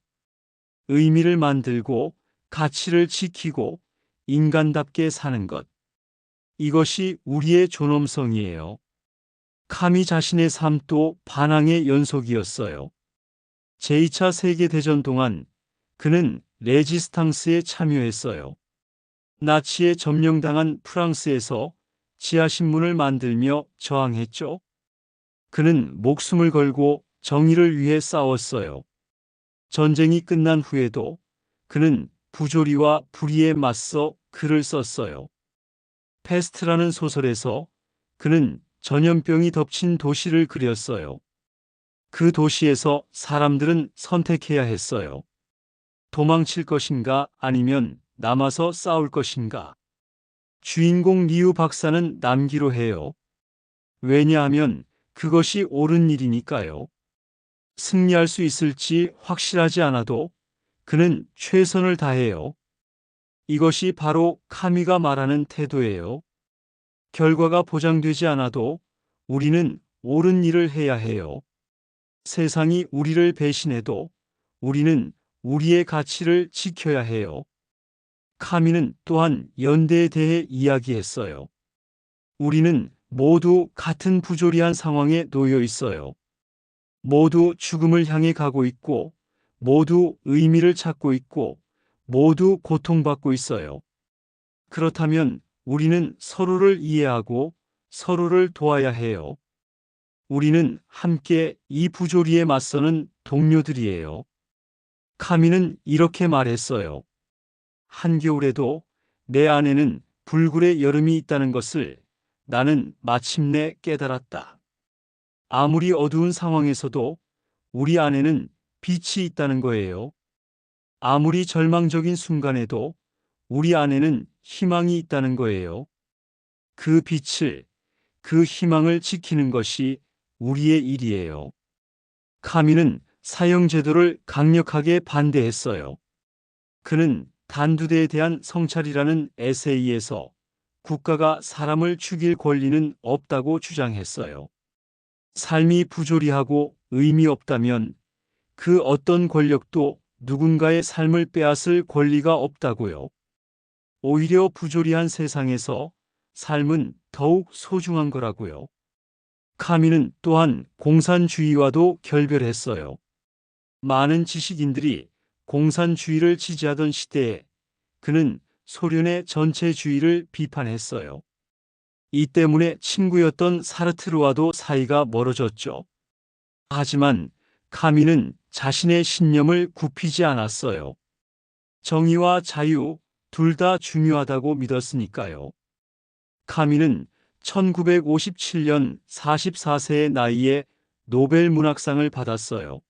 의미를 만들고 가치를 지키고 인간답게 사는 것. 이것이 우리의 존엄성이에요. 카미 자신의 삶도 반항의 연속이었어요. 제2차 세계대전 동안 그는 레지스탕스에 참여했어요. 나치에 점령당한 프랑스에서 지하신문을 만들며 저항했죠. 그는 목숨을 걸고 정의를 위해 싸웠어요. 전쟁이 끝난 후에도 그는 부조리와 불의에 맞서 글을 썼어요. 페스트라는 소설에서 그는 전염병이 덮친 도시를 그렸어요. 그 도시에서 사람들은 선택해야 했어요. 도망칠 것인가 아니면 남아서 싸울 것인가. 주인공 리우 박사는 남기로 해요. 왜냐하면 그것이 옳은 일이니까요. 승리할 수 있을지 확실하지 않아도 그는 최선을 다해요. 이것이 바로 카미가 말하는 태도예요. 결과가 보장되지 않아도 우리는 옳은 일을 해야 해요. 세상이 우리를 배신해도 우리는 우리의 가치를 지켜야 해요. 카미는 또한 연대에 대해 이야기했어요. 우리는 모두 같은 부조리한 상황에 놓여 있어요. 모두 죽음을 향해 가고 있고, 모두 의미를 찾고 있고, 모두 고통받고 있어요. 그렇다면 우리는 서로를 이해하고 서로를 도와야 해요. 우리는 함께 이 부조리에 맞서는 동료들이에요. 카미는 이렇게 말했어요. 한겨울에도 내 안에는 불굴의 여름이 있다는 것을 나는 마침내 깨달았다. 아무리 어두운 상황에서도 우리 안에는 빛이 있다는 거예요. 아무리 절망적인 순간에도 우리 안에는 희망이 있다는 거예요. 그 빛을, 그 희망을 지키는 것이 우리의 일이에요. 카미는 사형제도를 강력하게 반대했어요. 그는 단두대에 대한 성찰이라는 에세이에서 국가가 사람을 죽일 권리는 없다고 주장했어요. 삶이 부조리하고 의미 없다면 그 어떤 권력도 누군가의 삶을 빼앗을 권리가 없다고요. 오히려 부조리한 세상에서 삶은 더욱 소중한 거라고요. 카미는 또한 공산주의와도 결별했어요. 많은 지식인들이 공산주의를 지지하던 시대에 그는 소련의 전체주의를 비판했어요. 이 때문에 친구였던 사르트르와도 사이가 멀어졌죠. 하지만 카미는 자신의 신념을 굽히지 않았어요. 정의와 자유, 둘 다 중요하다고 믿었으니까요. 카미는 1957년 44세의 나이에 노벨 문학상을 받았어요.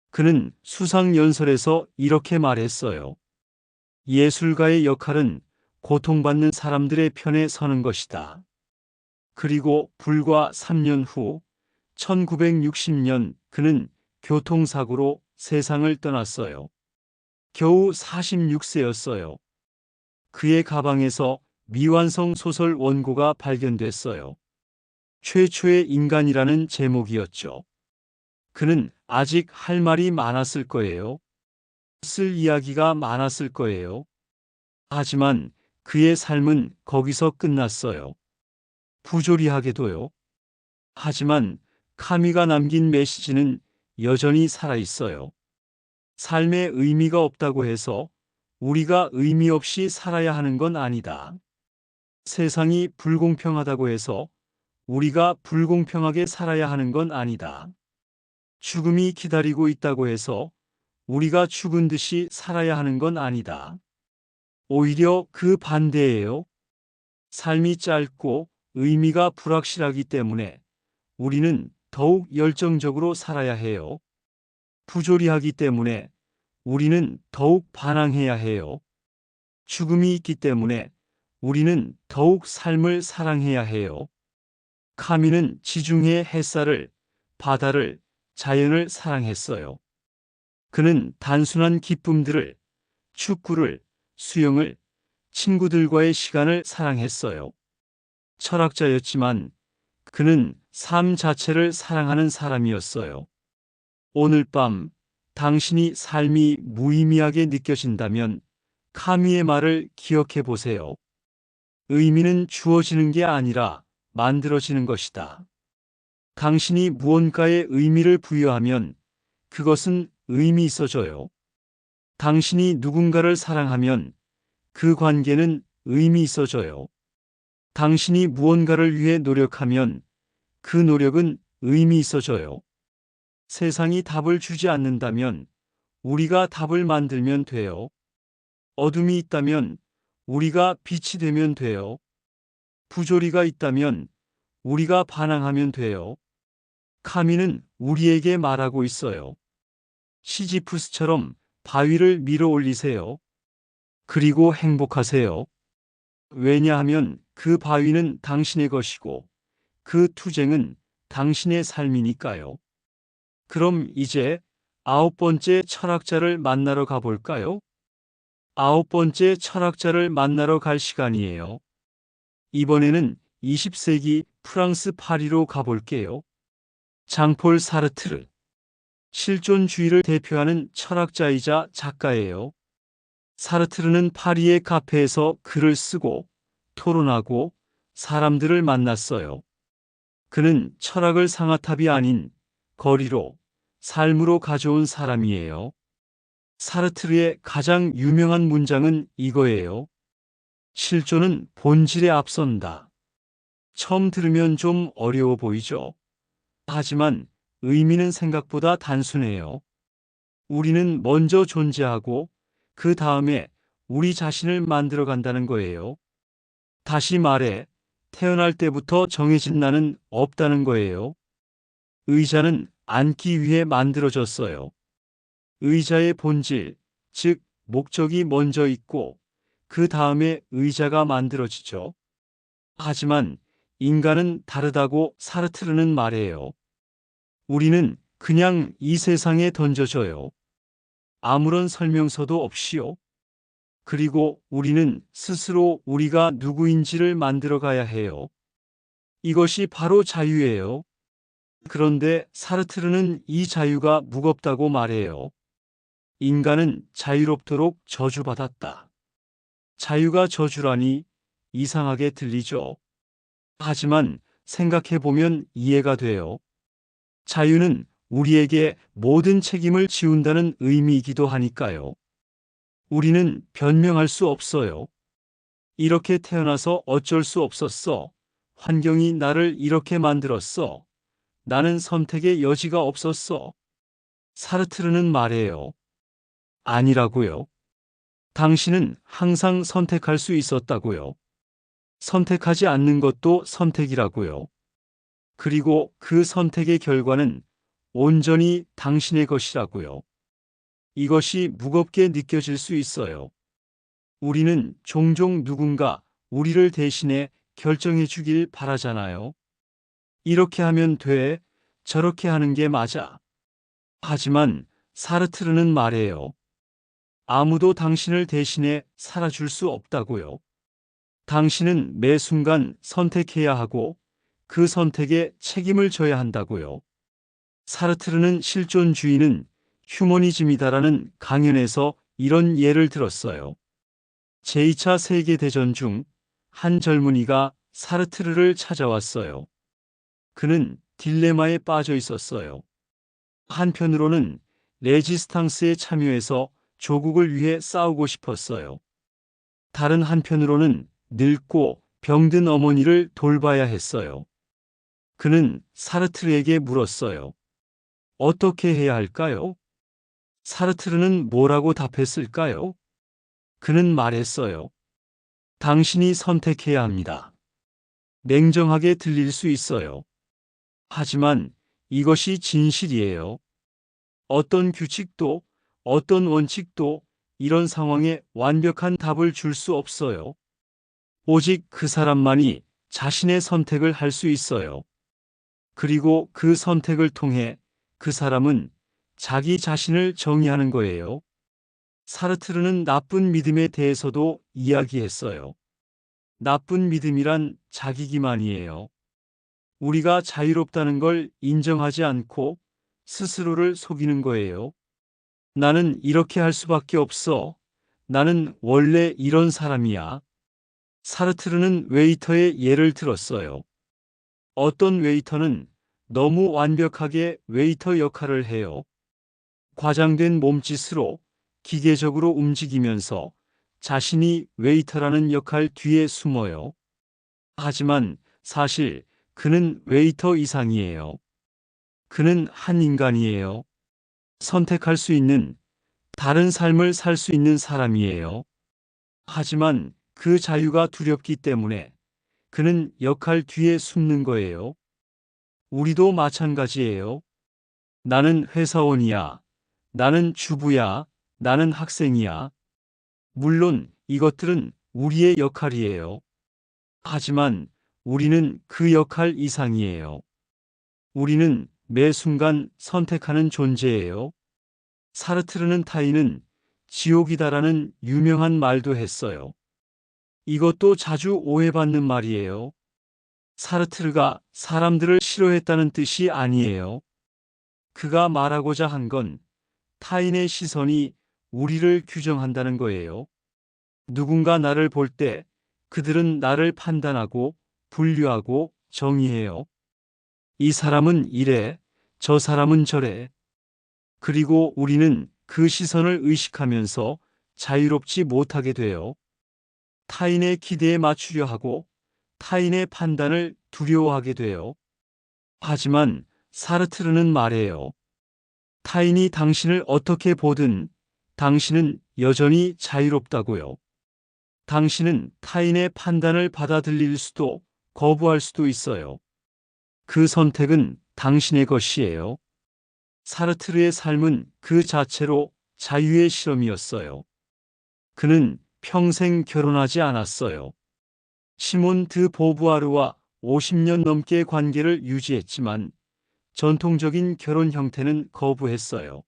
그는 수상 연설에서 이렇게 말했어요. 예술가의 역할은 고통받는 사람들의 편에 서는 것이다. 그리고 불과 3년 후 1960년 그는 교통사고로 세상을 떠났어요. 겨우 46세였어요. 그의 가방에서 미완성 소설 원고가 발견됐어요. 최초의 인간이라는 제목이었죠. 그는 아직 할 말이 많았을 거예요. 쓸 이야기가 많았을 거예요. 하지만 그의 삶은 거기서 끝났어요. 부조리하게도요. 하지만 카미가 남긴 메시지는 여전히 살아있어요. 삶에 의미가 없다고 해서 우리가 의미 없이 살아야 하는 건 아니다. 세상이 불공평하다고 해서 우리가 불공평하게 살아야 하는 건 아니다. 죽음이 기다리고 있다고 해서 우리가 죽은 듯이 살아야 하는 건 아니다. 오히려 그 반대예요. 삶이 짧고 의미가 불확실하기 때문에 우리는 더욱 열정적으로 살아야 해요. 부조리하기 때문에 우리는 더욱 반항해야 해요. 죽음이 있기 때문에 우리는 더욱 삶을 사랑해야 해요. 카미는 지중해 햇살을, 바다를, 자연을 사랑했어요. 그는 단순한 기쁨들을, 축구를, 수영을, 친구들과의 시간을 사랑했어요. 철학자였지만 그는 삶 자체를 사랑하는 사람이었어요. 오늘 밤 당신이 삶이 무의미하게 느껴진다면 카미의 말을 기억해 보세요. 의미는 주어지는 게 아니라 만들어지는 것이다. 당신이 무언가에 의미를 부여하면 그것은 의미 있어져요. 당신이 누군가를 사랑하면 그 관계는 의미 있어져요. 당신이 무언가를 위해 노력하면 그 노력은 의미 있어져요. 세상이 답을 주지 않는다면 우리가 답을 만들면 돼요. 어둠이 있다면 우리가 빛이 되면 돼요. 부조리가 있다면 우리가 반항하면 돼요. 카미는 우리에게 말하고 있어요. 시지프스처럼 바위를 밀어 올리세요. 그리고 행복하세요. 왜냐하면 그 바위는 당신의 것이고 그 투쟁은 당신의 삶이니까요. 그럼 이제 9번째 철학자를 만나러 가볼까요? 9번째 철학자를 만나러 갈 시간이에요. 이번에는 20세기 프랑스 파리로 가볼게요. 장폴 사르트르. 실존주의를 대표하는 철학자이자 작가예요. 사르트르는 파리의 카페에서 글을 쓰고 토론하고 사람들을 만났어요. 그는 철학을 상아탑이 아닌 거리로, 삶으로 가져온 사람이에요. 사르트르의 가장 유명한 문장은 이거예요. 실존은 본질에 앞선다. 처음 들으면 좀 어려워 보이죠? 하지만 의미는 생각보다 단순해요. 우리는 먼저 존재하고 그 다음에 우리 자신을 만들어 간다는 거예요. 다시 말해, 태어날 때부터 정해진 나는 없다는 거예요. 의자는 앉기 위해 만들어졌어요. 의자의 본질, 즉 목적이 먼저 있고 그 다음에 의자가 만들어지죠. 하지만 인간은 다르다고 사르트르는 말해요. 우리는 그냥 이 세상에 던져져요. 아무런 설명서도 없이요. 그리고 우리는 스스로 우리가 누구인지를 만들어 가야 해요. 이것이 바로 자유예요. 그런데 사르트르는 이 자유가 무겁다고 말해요. 인간은 자유롭도록 저주받았다. 자유가 저주라니 이상하게 들리죠. 하지만 생각해보면 이해가 돼요. 자유는 우리에게 모든 책임을 지운다는 의미이기도 하니까요. 우리는 변명할 수 없어요. 이렇게 태어나서 어쩔 수 없었어. 환경이 나를 이렇게 만들었어. 나는 선택의 여지가 없었어. 사르트르는 말해요. 아니라고요. 당신은 항상 선택할 수 있었다고요. 선택하지 않는 것도 선택이라고요. 그리고 그 선택의 결과는 온전히 당신의 것이라고요. 이것이 무겁게 느껴질 수 있어요. 우리는 종종 누군가 우리를 대신해 결정해 주길 바라잖아요. 이렇게 하면 돼. 저렇게 하는 게 맞아. 하지만 사르트르는 말해요. 아무도 당신을 대신해 살아줄 수 없다고요. 당신은 매 순간 선택해야 하고 그 선택에 책임을 져야 한다고요. 사르트르는 실존주의는 휴머니즘이다라는 강연에서 이런 예를 들었어요. 제2차 세계대전 중 한 젊은이가 사르트르를 찾아왔어요. 그는 딜레마에 빠져 있었어요. 한편으로는 레지스탕스에 참여해서 조국을 위해 싸우고 싶었어요. 다른 한편으로는 늙고 병든 어머니를 돌봐야 했어요. 그는 사르트르에게 물었어요. 어떻게 해야 할까요? 사르트르는 뭐라고 답했을까요? 그는 말했어요. 당신이 선택해야 합니다. 냉정하게 들릴 수 있어요. 하지만 이것이 진실이에요. 어떤 규칙도, 어떤 원칙도 이런 상황에 완벽한 답을 줄 수 없어요. 오직 그 사람만이 자신의 선택을 할 수 있어요. 그리고 그 선택을 통해 그 사람은 자기 자신을 정의하는 거예요. 사르트르는 나쁜 믿음에 대해서도 이야기했어요. 나쁜 믿음이란 자기 기만이에요. 우리가 자유롭다는 걸 인정하지 않고 스스로를 속이는 거예요. 나는 이렇게 할 수밖에 없어. 나는 원래 이런 사람이야. 사르트르는 웨이터의 예를 들었어요. 어떤 웨이터는 너무 완벽하게 웨이터 역할을 해요. 과장된 몸짓으로 기계적으로 움직이면서 자신이 웨이터라는 역할 뒤에 숨어요. 하지만 사실 그는 웨이터 이상이에요. 그는 한 인간이에요. 선택할 수 있는 다른 삶을 살 수 있는 사람이에요. 하지만 그 자유가 두렵기 때문에 그는 역할 뒤에 숨는 거예요. 우리도 마찬가지예요. 나는 회사원이야. 나는 주부야. 나는 학생이야. 물론 이것들은 우리의 역할이에요. 하지만 우리는 그 역할 이상이에요. 우리는 매 순간 선택하는 존재예요. 사르트르는 타인은 지옥이다라는 유명한 말도 했어요. 이것도 자주 오해받는 말이에요. 사르트르가 사람들을 싫어했다는 뜻이 아니에요. 그가 말하고자 한 건 타인의 시선이 우리를 규정한다는 거예요. 누군가 나를 볼 때 그들은 나를 판단하고 분류하고 정의해요. 이 사람은 이래, 저 사람은 저래. 그리고 우리는 그 시선을 의식하면서 자유롭지 못하게 돼요. 타인의 기대에 맞추려 하고 타인의 판단을 두려워하게 돼요. 하지만 사르트르는 말해요. 타인이 당신을 어떻게 보든 당신은 여전히 자유롭다고요. 당신은 타인의 판단을 받아들일 수도 거부할 수도 있어요. 그 선택은 당신의 것이에요. 사르트르의 삶은 그 자체로 자유의 실험이었어요. 그는 평생 결혼하지 않았어요. 시몬 드 보부아르와 50년 넘게 관계를 유지했지만 전통적인 결혼 형태는 거부했어요.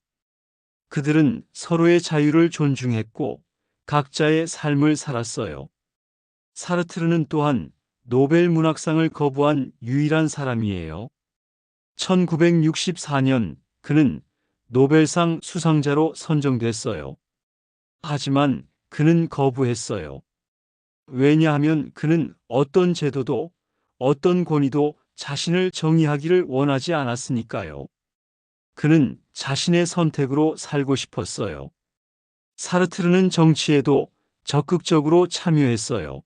그들은 서로의 자유를 존중했고 각자의 삶을 살았어요. 사르트르는 또한 노벨 문학상을 거부한 유일한 사람이에요. 1964년 그는 노벨상 수상자로 선정됐어요. 하지만 그는 거부했어요. 왜냐하면 그는 어떤 제도도 어떤 권위도 자신을 정의하기를 원하지 않았으니까요. 그는 자신의 선택으로 살고 싶었어요. 사르트르는 정치에도 적극적으로 참여했어요.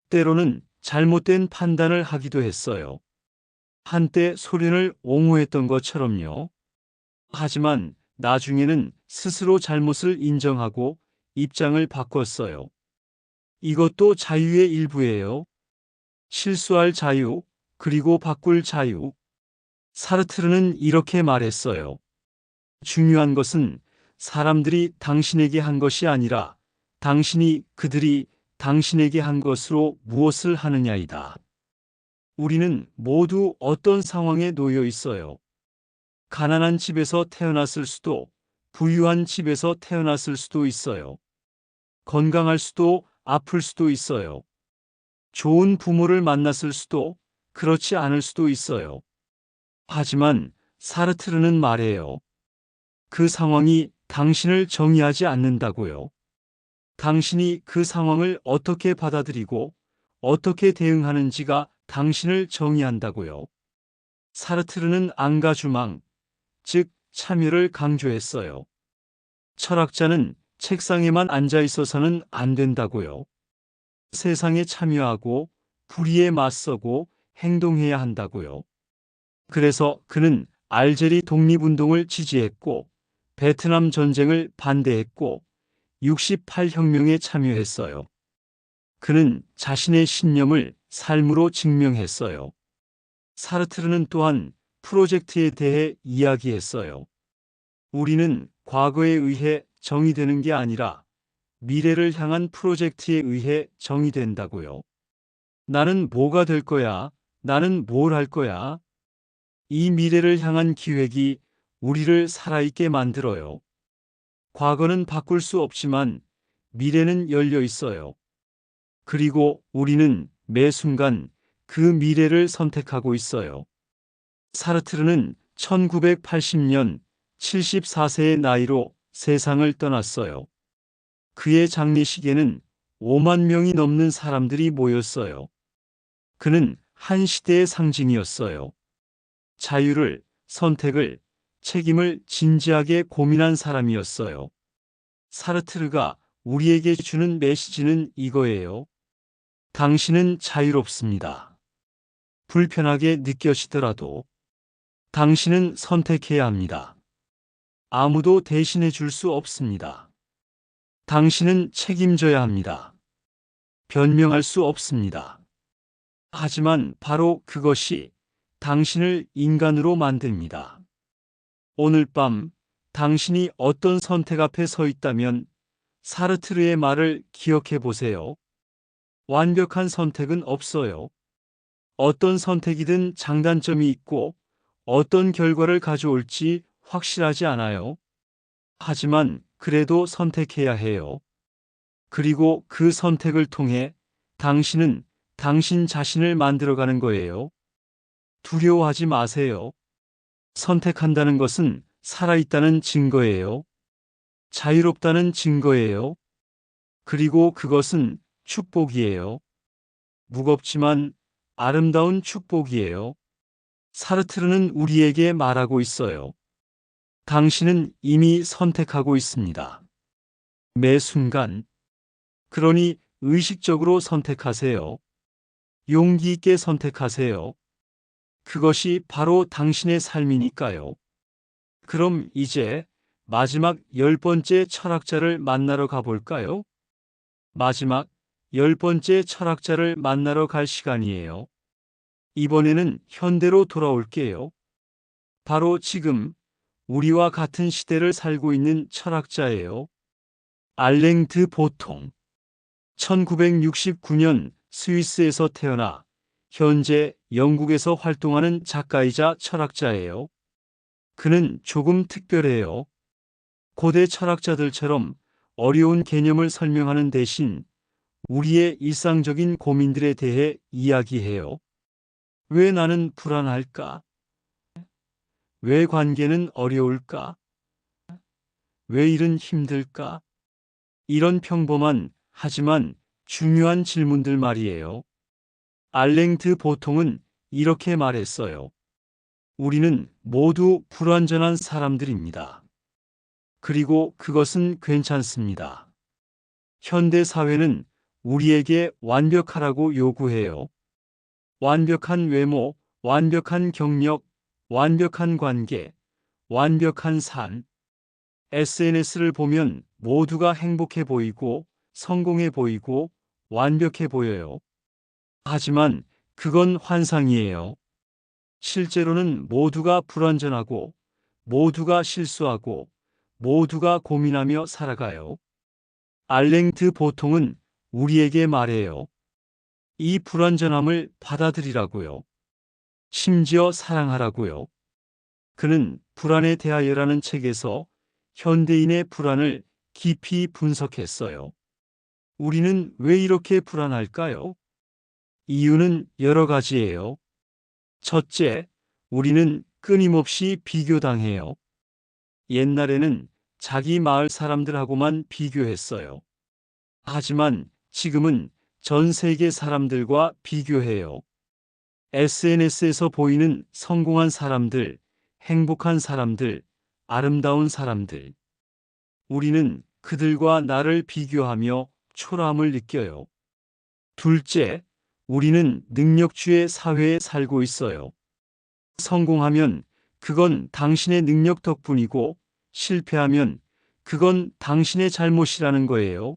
때로는 잘못된 판단을 하기도 했어요. 한때 소련을 옹호했던 것처럼요. 하지만 나중에는 스스로 잘못을 인정하고 입장을 바꿨어요. 이것도 자유의 일부예요. 실수할 자유, 그리고 바꿀 자유. 사르트르는 이렇게 말했어요. 중요한 것은 사람들이 당신에게 한 것이 아니라 당신이 그들이 당신에게 한 것으로 무엇을 하느냐이다. 우리는 모두 어떤 상황에 놓여 있어요. 가난한 집에서 태어났을 수도, 부유한 집에서 태어났을 수도 있어요. 건강할 수도, 아플 수도 있어요. 좋은 부모를 만났을 수도, 그렇지 않을 수도 있어요. 하지만 사르트르는 말해요. 그 상황이 당신을 정의하지 않는다고요. 당신이 그 상황을 어떻게 받아들이고 어떻게 대응하는지가 당신을 정의한다고요. 사르트르는 앙가주망, 즉 참여를 강조했어요. 철학자는 책상에만 앉아 있어서는 안 된다고요. 세상에 참여하고 불의에 맞서고 행동해야 한다고요. 그래서 그는 알제리 독립운동을 지지했고 베트남 전쟁을 반대했고 68혁명에 참여했어요. 그는 자신의 신념을 삶으로 증명했어요. 사르트르는 또한 프로젝트에 대해 이야기했어요. 우리는 과거에 의해 정의되는 게 아니라 미래를 향한 프로젝트에 의해 정의된다고요. 나는 뭐가 될 거야? 나는 뭘 할 거야? 이 미래를 향한 기획이 우리를 살아있게 만들어요. 과거는 바꿀 수 없지만 미래는 열려 있어요. 그리고 우리는 매 순간 그 미래를 선택하고 있어요. 사르트르는 1980년 74세의 나이로 세상을 떠났어요. 그의 장례식에는 5만 명이 넘는 사람들이 모였어요. 그는 한 시대의 상징이었어요. 자유를, 선택을, 책임을 진지하게 고민한 사람이었어요. 사르트르가 우리에게 주는 메시지는 이거예요. 당신은 자유롭습니다. 불편하게 느껴지더라도 당신은 선택해야 합니다. 아무도 대신해 줄 수 없습니다. 당신은 책임져야 합니다. 변명할 수 없습니다. 하지만 바로 그것이 당신을 인간으로 만듭니다. 오늘 밤 당신이 어떤 선택 앞에 서 있다면 사르트르의 말을 기억해 보세요. 완벽한 선택은 없어요. 어떤 선택이든 장단점이 있고 어떤 결과를 가져올지 확실하지 않아요. 하지만 그래도 선택해야 해요. 그리고 그 선택을 통해 당신은 당신 자신을 만들어가는 거예요. 두려워하지 마세요. 선택한다는 것은 살아있다는 증거예요. 자유롭다는 증거예요. 그리고 그것은 축복이에요. 무겁지만 아름다운 축복이에요. 사르트르는 우리에게 말하고 있어요. 당신은 이미 선택하고 있습니다. 매 순간. 그러니 의식적으로 선택하세요. 용기 있게 선택하세요. 그것이 바로 당신의 삶이니까요. 그럼 이제 마지막 10번째 철학자를 만나러 가볼까요? 마지막 10번째 철학자를 만나러 갈 시간이에요. 이번에는 현대로 돌아올게요. 바로 지금 우리와 같은 시대를 살고 있는 철학자예요. 알랭 드 보통. 1969년 스위스에서 태어나 현재 영국에서 활동하는 작가이자 철학자예요. 그는 조금 특별해요. 고대 철학자들처럼 어려운 개념을 설명하는 대신 우리의 일상적인 고민들에 대해 이야기해요. 왜 나는 불안할까? 왜 관계는 어려울까? 왜 일은 힘들까? 이런 평범한 하지만 중요한 질문들 말이에요. 알랭 드 보통은 이렇게 말했어요. 우리는 모두 불완전한 사람들입니다. 그리고 그것은 괜찮습니다. 현대 사회는 우리에게 완벽하라고 요구해요. 완벽한 외모, 완벽한 경력, 완벽한 관계, 완벽한 삶. SNS를 보면 모두가 행복해 보이고 성공해 보이고 완벽해 보여요. 하지만 그건 환상이에요. 실제로는 모두가 불완전하고 모두가 실수하고 모두가 고민하며 살아가요. 알랭드 보통은 우리에게 말해요. 이 불완전함을 받아들이라고요. 심지어 사랑하라고요. 그는 불안에 대하여라는 책에서 현대인의 불안을 깊이 분석했어요. 우리는 왜 이렇게 불안할까요? 이유는 여러 가지예요. 첫째, 우리는 끊임없이 비교당해요. 옛날에는 자기 마을 사람들하고만 비교했어요. 하지만 지금은 전 세계 사람들과 비교해요. SNS에서 보이는 성공한 사람들, 행복한 사람들, 아름다운 사람들. 우리는 그들과 나를 비교하며 초라함을 느껴요. 둘째, 우리는 능력주의 사회에 살고 있어요. 성공하면 그건 당신의 능력 덕분이고 실패하면 그건 당신의 잘못이라는 거예요.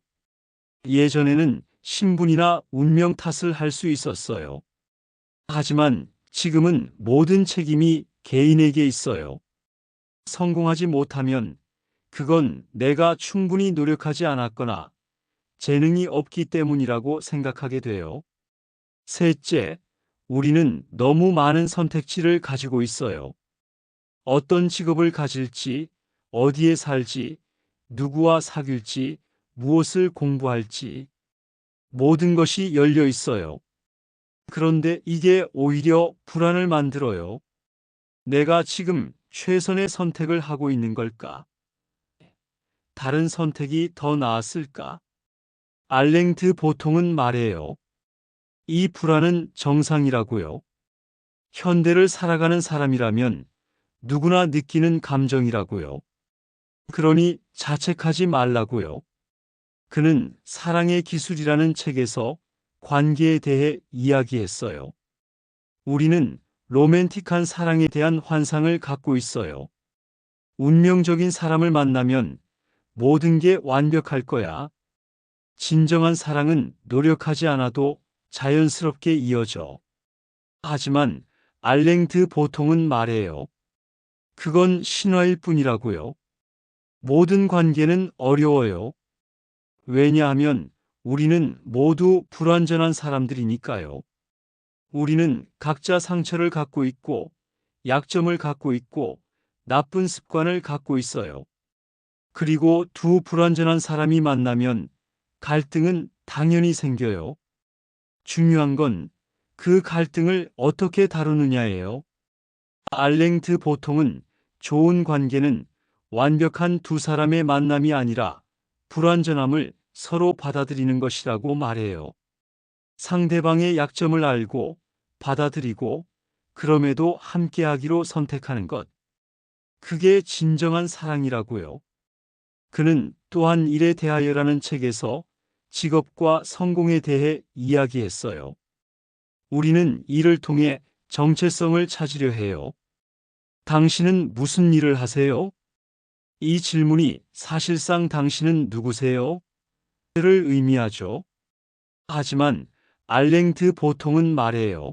예전에는 신분이나 운명 탓을 할 수 있었어요. 하지만 지금은 모든 책임이 개인에게 있어요. 성공하지 못하면 그건 내가 충분히 노력하지 않았거나 재능이 없기 때문이라고 생각하게 돼요. 셋째, 우리는 너무 많은 선택지를 가지고 있어요. 어떤 직업을 가질지, 어디에 살지, 누구와 사귈지, 무엇을 공부할지, 모든 것이 열려 있어요. 그런데 이게 오히려 불안을 만들어요. 내가 지금 최선의 선택을 하고 있는 걸까? 다른 선택이 더 나았을까? 알랭드 보통은 말해요. 이 불안은 정상이라고요. 현대를 살아가는 사람이라면 누구나 느끼는 감정이라고요. 그러니 자책하지 말라고요. 그는 사랑의 기술이라는 책에서 관계에 대해 이야기했어요. 우리는 로맨틱한 사랑에 대한 환상을 갖고 있어요. 운명적인 사람을 만나면 모든 게 완벽할 거야. 진정한 사랑은 노력하지 않아도 자연스럽게 이어져. 하지만 알랭드 보통은 말해요. 그건 신화일 뿐이라고요. 모든 관계는 어려워요. 왜냐하면 우리는 모두 불완전한 사람들이니까요. 우리는 각자 상처를 갖고 있고, 약점을 갖고 있고, 나쁜 습관을 갖고 있어요. 그리고 두 불완전한 사람이 만나면 갈등은 당연히 생겨요. 중요한 건 그 갈등을 어떻게 다루느냐예요. 알랭드 보통은 좋은 관계는 완벽한 두 사람의 만남이 아니라 불완전함을 서로 받아들이는 것이라고 말해요. 상대방의 약점을 알고 받아들이고 그럼에도 함께하기로 선택하는 것. 그게 진정한 사랑이라고요. 그는 또한 일에 대하여라는 책에서 직업과 성공에 대해 이야기했어요. 우리는 일을 통해 정체성을 찾으려 해요. 당신은 무슨 일을 하세요? 이 질문이 사실상 당신은 누구세요? 를 의미하죠. 하지만 알랭드 보통은 말해요.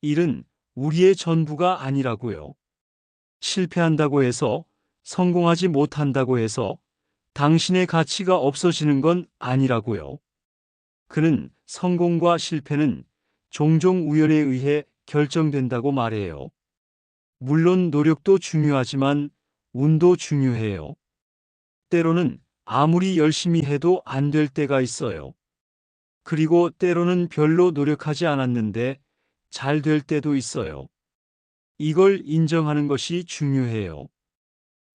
일은 우리의 전부가 아니라고요. 실패한다고 해서, 성공하지 못한다고 해서 당신의 가치가 없어지는 건 아니라고요. 그는 성공과 실패는 종종 우연에 의해 결정된다고 말해요. 물론 노력도 중요하지만 운도 중요해요. 때로는 아무리 열심히 해도 안 될 때가 있어요. 그리고 때로는 별로 노력하지 않았는데 잘 될 때도 있어요. 이걸 인정하는 것이 중요해요.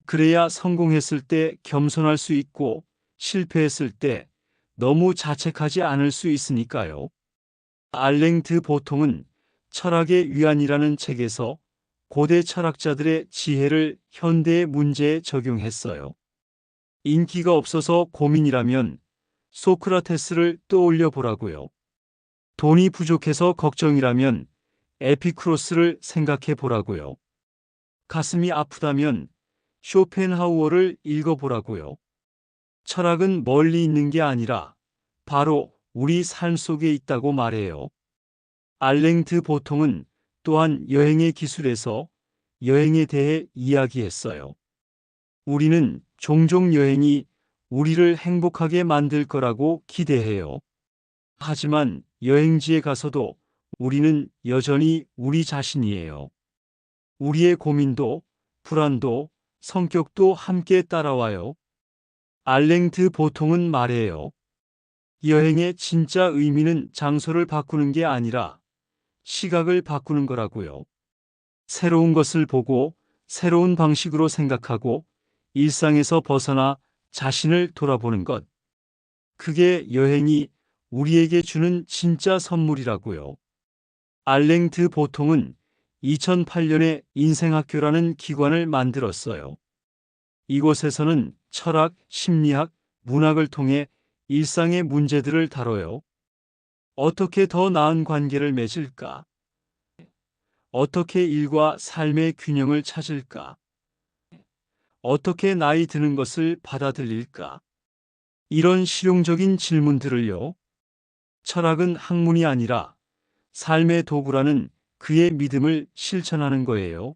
그래야 성공했을 때 겸손할 수 있고 실패했을 때 너무 자책하지 않을 수 있으니까요. 알랭드 보통은 철학의 위안이라는 책에서 고대 철학자들의 지혜를 현대의 문제에 적용했어요. 인기가 없어서 고민이라면 소크라테스를 떠올려 보라고요. 돈이 부족해서 걱정이라면 에피쿠로스를 생각해 보라고요. 가슴이 아프다면 쇼펜하우어를 읽어 보라고요. 철학은 멀리 있는 게 아니라 바로 우리 삶 속에 있다고 말해요. 알랭드 보통은 또한 여행의 기술에서 여행에 대해 이야기했어요. 우리는 종종 여행이 우리를 행복하게 만들 거라고 기대해요. 하지만 여행지에 가서도 우리는 여전히 우리 자신이에요. 우리의 고민도, 불안도, 성격도 함께 따라와요. 알랭드 보통은 말해요. 여행의 진짜 의미는 장소를 바꾸는 게 아니라 시각을 바꾸는 거라고요. 새로운 것을 보고 새로운 방식으로 생각하고 일상에서 벗어나 자신을 돌아보는 것. 그게 여행이 우리에게 주는 진짜 선물이라고요. 알랭드 보통은 2008년에 인생학교라는 기관을 만들었어요. 이곳에서는 철학, 심리학, 문학을 통해 일상의 문제들을 다뤄요. 어떻게 더 나은 관계를 맺을까? 어떻게 일과 삶의 균형을 찾을까? 어떻게 나이 드는 것을 받아들일까? 이런 실용적인 질문들을요. 철학은 학문이 아니라 삶의 도구라는 그의 믿음을 실천하는 거예요.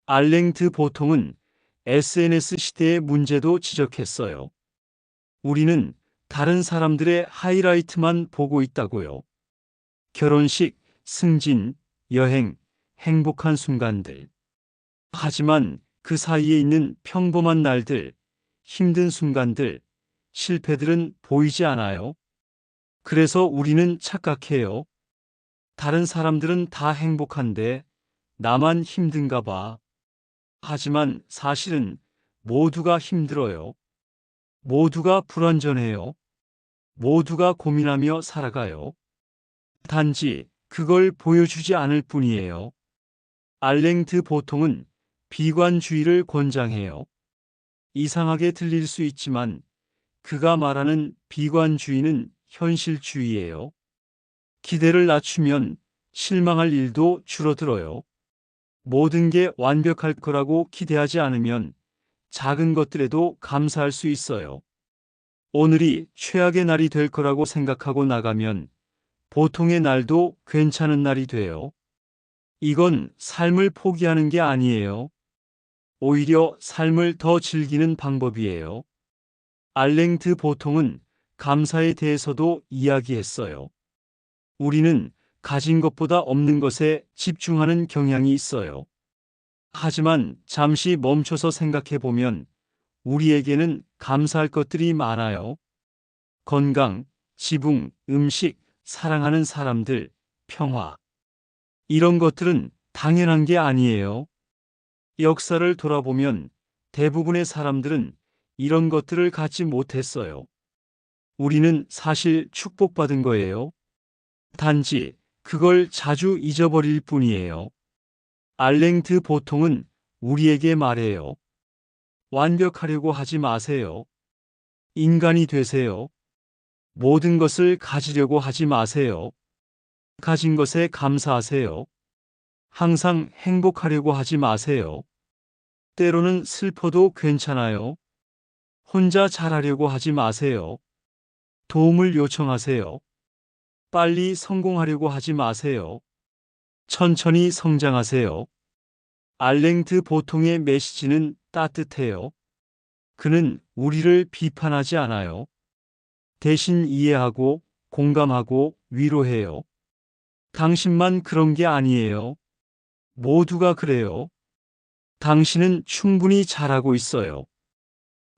알랭드 보통은 SNS 시대의 문제도 지적했어요. 우리는 다른 사람들의 하이라이트만 보고 있다고요. 결혼식, 승진, 여행, 행복한 순간들. 하지만 그 사이에 있는 평범한 날들, 힘든 순간들, 실패들은 보이지 않아요. 그래서 우리는 착각해요. 다른 사람들은 다 행복한데 나만 힘든가 봐. 하지만 사실은 모두가 힘들어요. 모두가 불완전해요. 모두가 고민하며 살아가요. 단지 그걸 보여주지 않을 뿐이에요. 알랭드 보통은 비관주의를 권장해요. 이상하게 들릴 수 있지만 그가 말하는 비관주의는 현실주의예요. 기대를 낮추면 실망할 일도 줄어들어요. 모든 게 완벽할 거라고 기대하지 않으면 작은 것들에도 감사할 수 있어요. 오늘이 최악의 날이 될 거라고 생각하고 나가면 보통의 날도 괜찮은 날이 돼요. 이건 삶을 포기하는 게 아니에요. 오히려 삶을 더 즐기는 방법이에요. 알랭드 보통은 감사에 대해서도 이야기했어요. 우리는 가진 것보다 없는 것에 집중하는 경향이 있어요. 하지만 잠시 멈춰서 생각해 보면 우리에게는 감사할 것들이 많아요. 건강, 지붕, 음식, 사랑하는 사람들, 평화. 이런 것들은 당연한 게 아니에요. 역사를 돌아보면 대부분의 사람들은 이런 것들을 갖지 못했어요. 우리는 사실 축복받은 거예요. 단지 그걸 자주 잊어버릴 뿐이에요. 알랭드 보통은 우리에게 말해요. 완벽하려고 하지 마세요. 인간이 되세요. 모든 것을 가지려고 하지 마세요. 가진 것에 감사하세요. 항상 행복하려고 하지 마세요. 때로는 슬퍼도 괜찮아요. 혼자 잘하려고 하지 마세요. 도움을 요청하세요. 빨리 성공하려고 하지 마세요. 천천히 성장하세요. 알랭드 보통의 메시지는 따뜻해요. 그는 우리를 비판하지 않아요. 대신 이해하고 공감하고 위로해요. 당신만 그런 게 아니에요. 모두가 그래요. 당신은 충분히 잘하고 있어요.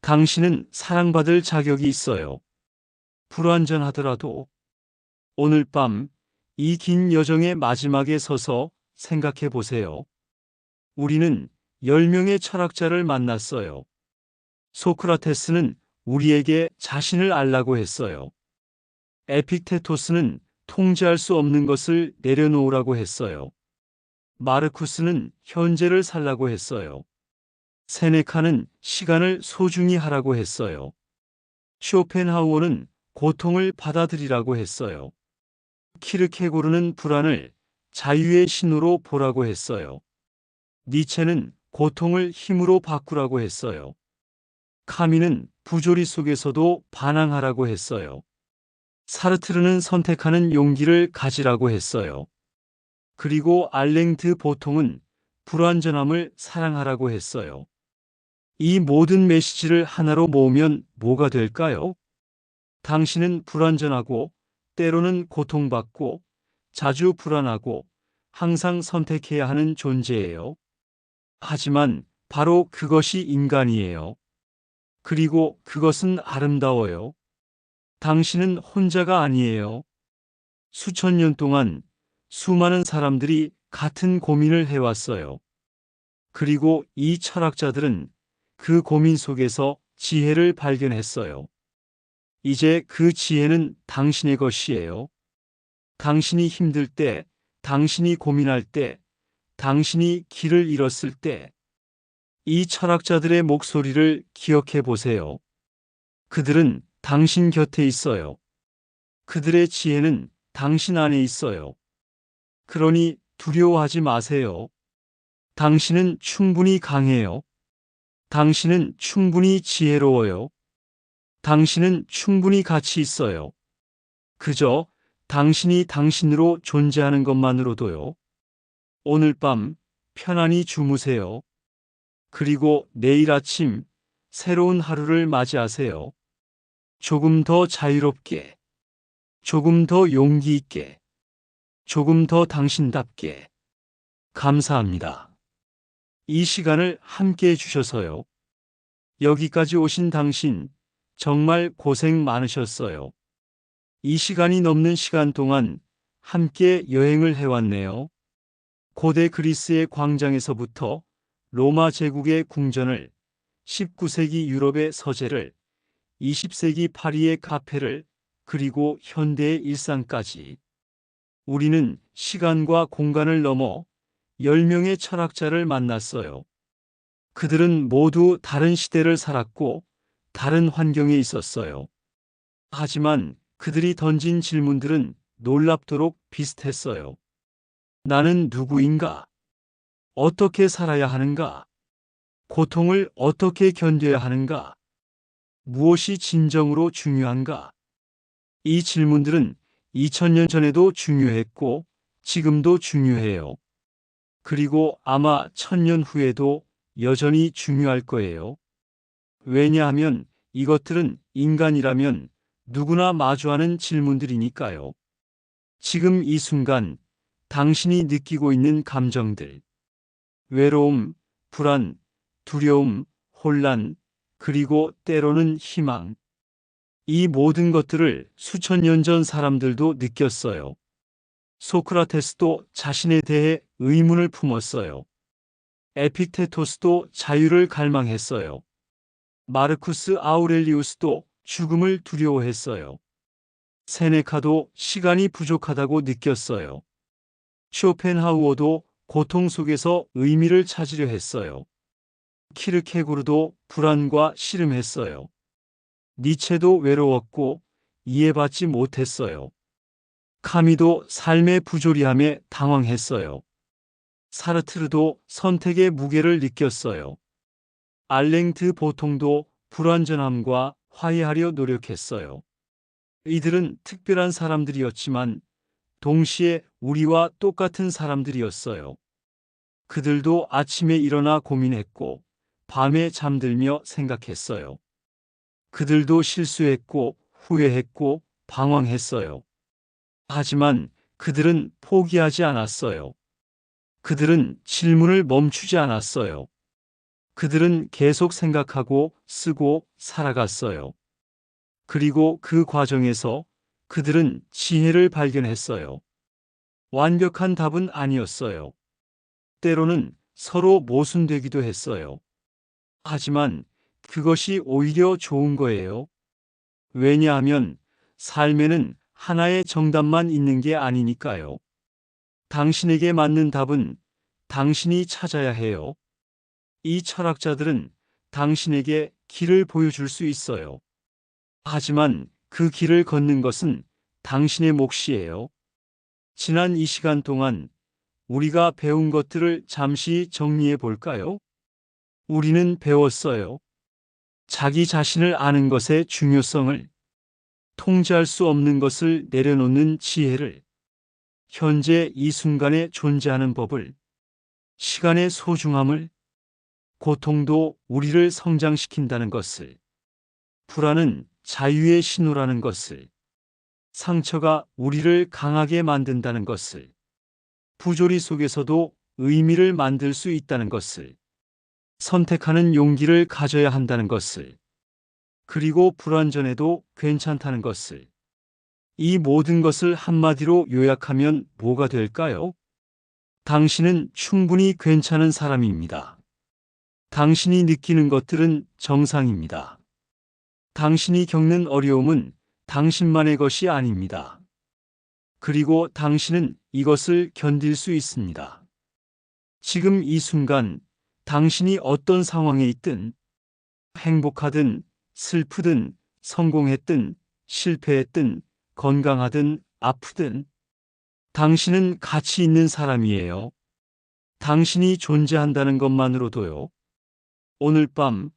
당신은 사랑받을 자격이 있어요. 불완전하더라도 오늘 밤 이 긴 여정의 마지막에 서서 생각해 보세요. 우리는 10명의 철학자를 만났어요. 소크라테스는 우리에게 자신을 알라고 했어요. 에픽테토스는 통제할 수 없는 것을 내려놓으라고 했어요. 마르쿠스는 현재를 살라고 했어요. 세네카는 시간을 소중히 하라고 했어요. 쇼펜하우어는 고통을 받아들이라고 했어요. 키르케고르는 불안을 자유의 신호로 보라고 했어요. 니체는 고통을 힘으로 바꾸라고 했어요. 카미는 부조리 속에서도 반항하라고 했어요. 사르트르는 선택하는 용기를 가지라고 했어요. 그리고 알랭 드 보통은 불완전함을 사랑하라고 했어요. 이 모든 메시지를 하나로 모으면 뭐가 될까요? 당신은 불완전하고 때로는 고통받고 자주 불안하고 항상 선택해야 하는 존재예요. 하지만 바로 그것이 인간이에요. 그리고 그것은 아름다워요. 당신은 혼자가 아니에요. 수천 년 동안 수많은 사람들이 같은 고민을 해왔어요. 그리고 이 철학자들은 그 고민 속에서 지혜를 발견했어요. 이제 그 지혜는 당신의 것이에요. 당신이 힘들 때, 당신이 고민할 때, 당신이 길을 잃었을 때, 이 철학자들의 목소리를 기억해 보세요. 그들은 당신 곁에 있어요. 그들의 지혜는 당신 안에 있어요. 그러니 두려워하지 마세요. 당신은 충분히 강해요. 당신은 충분히 지혜로워요. 당신은 충분히 가치 있어요. 그저 당신이 당신으로 존재하는 것만으로도요. 오늘 밤 편안히 주무세요. 그리고 내일 아침 새로운 하루를 맞이하세요. 조금 더 자유롭게, 조금 더 용기 있게, 조금 더 당신답게. 감사합니다. 이 시간을 함께 해주셔서요. 여기까지 오신 당신, 정말 고생 많으셨어요. 이 시간이 넘는 시간 동안 함께 여행을 해왔네요. 고대 그리스의 광장에서부터 로마 제국의 궁전을, 19세기 유럽의 서재를, 20세기 파리의 카페를, 그리고 현대의 일상까지. 우리는 시간과 공간을 넘어 10명의 철학자를 만났어요. 그들은 모두 다른 시대를 살았고 다른 환경에 있었어요. 하지만 그들이 던진 질문들은 놀랍도록 비슷했어요. 나는 누구인가? 어떻게 살아야 하는가? 고통을 어떻게 견뎌야 하는가? 무엇이 진정으로 중요한가? 이 질문들은 2000년 전에도 중요했고 지금도 중요해요. 그리고 아마 1000년 후에도 여전히 중요할 거예요. 왜냐하면 이것들은 인간이라면 누구나 마주하는 질문들이니까요. 지금 이 순간 당신이 느끼고 있는 감정들, 외로움, 불안, 두려움, 혼란, 그리고 때로는 희망. 이 모든 것들을 수천 년 전 사람들도 느꼈어요. 소크라테스도 자신에 대해 의문을 품었어요. 에픽테토스도 자유를 갈망했어요. 마르쿠스 아우렐리우스도 죽음을 두려워했어요. 세네카도 시간이 부족하다고 느꼈어요. 쇼펜하우어도 고통 속에서 의미를 찾으려 했어요. 키르케고르도 불안과 씨름했어요. 니체도 외로웠고 이해받지 못했어요. 카미도 삶의 부조리함에 당황했어요. 사르트르도 선택의 무게를 느꼈어요. 알랭 드 보통도 불완전함과 화해하려 노력했어요. 이들은 특별한 사람들이었지만 동시에 우리와 똑같은 사람들이었어요. 그들도 아침에 일어나 고민했고 밤에 잠들며 생각했어요. 그들도 실수했고 후회했고 방황했어요. 하지만 그들은 포기하지 않았어요. 그들은 질문을 멈추지 않았어요. 그들은 계속 생각하고 쓰고 살아갔어요. 그리고 그 과정에서 그들은 지혜를 발견했어요. 완벽한 답은 아니었어요. 때로는 서로 모순되기도 했어요. 하지만 그것이 오히려 좋은 거예요. 왜냐하면 삶에는 하나의 정답만 있는 게 아니니까요. 당신에게 맞는 답은 당신이 찾아야 해요. 이 철학자들은 당신에게 길을 보여줄 수 있어요. 하지만 그 길을 걷는 것은 당신의 몫이에요. 지난 이 시간 동안 우리가 배운 것들을 잠시 정리해 볼까요? 우리는 배웠어요. 자기 자신을 아는 것의 중요성을, 통제할 수 없는 것을 내려놓는 지혜를, 현재 이 순간에 존재하는 법을, 시간의 소중함을, 고통도 우리를 성장시킨다는 것을, 불안은 자유의 신호라는 것을, 상처가 우리를 강하게 만든다는 것을, 부조리 속에서도 의미를 만들 수 있다는 것을, 선택하는 용기를 가져야 한다는 것을, 그리고 불완전해도 괜찮다는 것을. 이 모든 것을 한마디로 요약하면 뭐가 될까요? 당신은 충분히 괜찮은 사람입니다. 당신이 느끼는 것들은 정상입니다. 당신이 겪는 어려움은 당신만의 것이 아닙니다. 그리고 당신은 이것을 견딜 수 있습니다. 지금 이 순간 당신이 어떤 상황에 있든, 행복하든 슬프든 성공했든 실패했든 건강하든 아프든, 당신은 가치 있는 사람이에요. 당신이 존재한다는 것만으로도요. 오늘 밤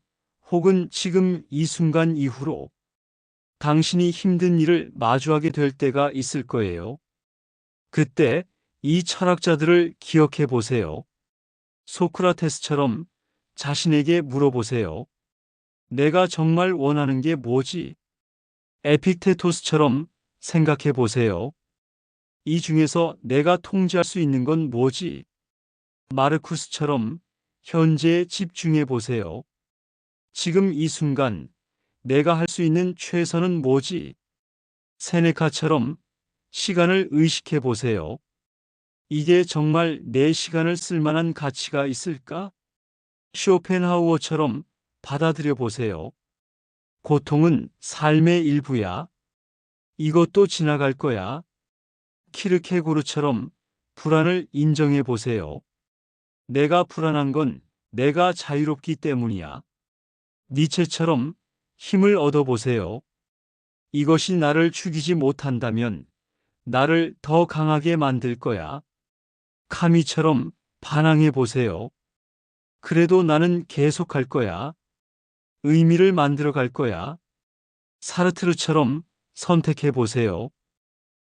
혹은 지금 이 순간 이후로 당신이 힘든 일을 마주하게 될 때가 있을 거예요. 그때 이 철학자들을 기억해 보세요. 소크라테스처럼 자신에게 물어보세요. 내가 정말 원하는 게 뭐지? 에픽테토스처럼 생각해 보세요. 이 중에서 내가 통제할 수 있는 건 뭐지? 마르쿠스처럼 현재에 집중해 보세요. 지금 이 순간 내가 할 수 있는 최선은 뭐지? 세네카처럼 시간을 의식해 보세요. 이게 정말 내 시간을 쓸 만한 가치가 있을까? 쇼펜하우어처럼 받아들여 보세요. 고통은 삶의 일부야. 이것도 지나갈 거야. 키르케고르처럼 불안을 인정해 보세요. 내가 불안한 건 내가 자유롭기 때문이야. 니체처럼 힘을 얻어보세요. 이것이 나를 죽이지 못한다면 나를 더 강하게 만들 거야. 카미처럼 반항해 보세요. 그래도 나는 계속할 거야. 의미를 만들어 갈 거야. 사르트르처럼 선택해 보세요.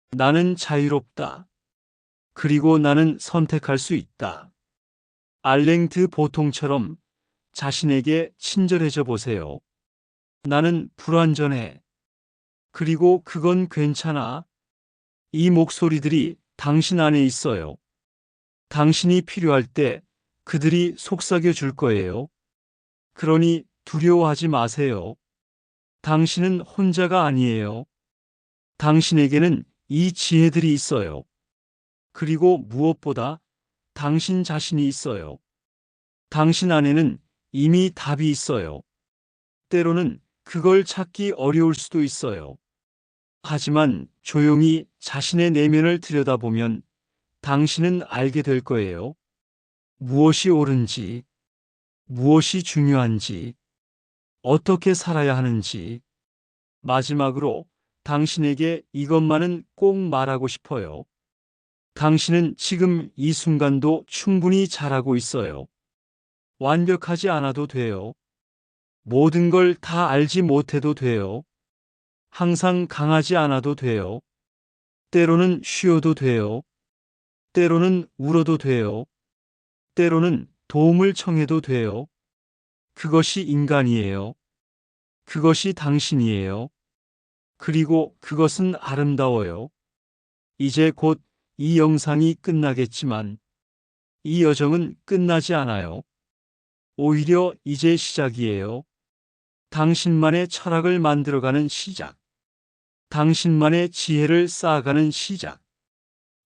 나는 자유롭다. 그리고 나는 선택할 수 있다. 알랭드 보통처럼 자신에게 친절해져 보세요. 나는 불완전해. 그리고 그건 괜찮아. 이 목소리들이 당신 안에 있어요. 당신이 필요할 때 그들이 속삭여 줄 거예요. 그러니 두려워하지 마세요. 당신은 혼자가 아니에요. 당신에게는 이 지혜들이 있어요. 그리고 무엇보다 당신 자신이 있어요. 당신 안에는 이미 답이 있어요. 때로는 그걸 찾기 어려울 수도 있어요. 하지만 조용히 자신의 내면을 들여다보면 당신은 알게 될 거예요. 무엇이 옳은지, 무엇이 중요한지, 어떻게 살아야 하는지. 마지막으로 당신에게 이것만은 꼭 말하고 싶어요. 당신은 지금 이 순간도 충분히 잘하고 있어요. 완벽하지 않아도 돼요. 모든 걸 다 알지 못해도 돼요. 항상 강하지 않아도 돼요. 때로는 쉬어도 돼요. 때로는 울어도 돼요. 때로는 도움을 청해도 돼요. 그것이 인간이에요. 그것이 당신이에요. 그리고 그것은 아름다워요. 이제 곧 이 영상이 끝나겠지만 이 여정은 끝나지 않아요. 오히려 이제 시작이에요. 당신만의 철학을 만들어가는 시작. 당신만의 지혜를 쌓아가는 시작.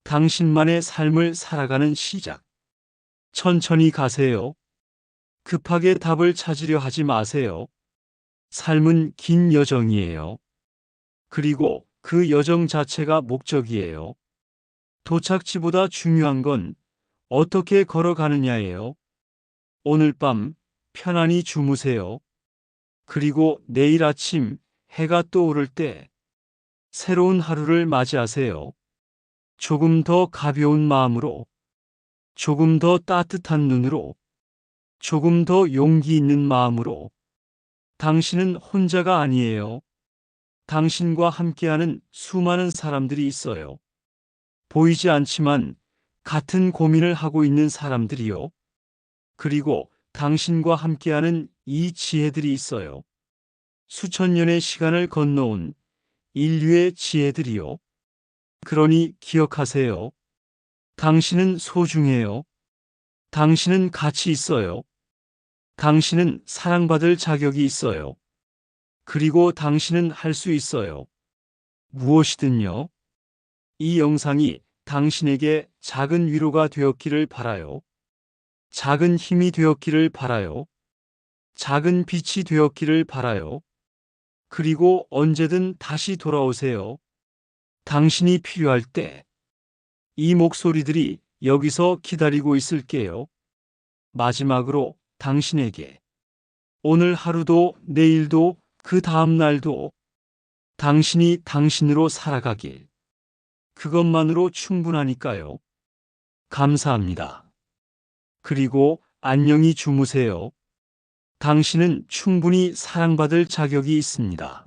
당신만의 삶을 살아가는 시작. 천천히 가세요. 급하게 답을 찾으려 하지 마세요. 삶은 긴 여정이에요. 그리고 그 여정 자체가 목적이에요. 도착지보다 중요한 건 어떻게 걸어가느냐예요. 오늘 밤 편안히 주무세요. 그리고 내일 아침 해가 떠오를 때 새로운 하루를 맞이하세요. 조금 더 가벼운 마음으로, 조금 더 따뜻한 눈으로, 조금 더 용기 있는 마음으로. 당신은 혼자가 아니에요. 당신과 함께하는 수많은 사람들이 있어요. 보이지 않지만 같은 고민을 하고 있는 사람들이요. 그리고 당신과 함께하는 이 지혜들이 있어요. 수천 년의 시간을 건너온 인류의 지혜들이요. 그러니 기억하세요. 당신은 소중해요. 당신은 가치 있어요. 당신은 사랑받을 자격이 있어요. 그리고 당신은 할 수 있어요. 무엇이든요. 이 영상이 당신에게 작은 위로가 되었기를 바라요. 작은 힘이 되었기를 바라요. 작은 빛이 되었기를 바라요. 그리고 언제든 다시 돌아오세요. 당신이 필요할 때 이 목소리들이 여기서 기다리고 있을게요. 마지막으로 당신에게 오늘 하루도 내일도 그 다음 날도 당신이 당신으로 살아가길. 그것만으로 충분하니까요. 감사합니다. 그리고 안녕히 주무세요. 당신은 충분히 사랑받을 자격이 있습니다.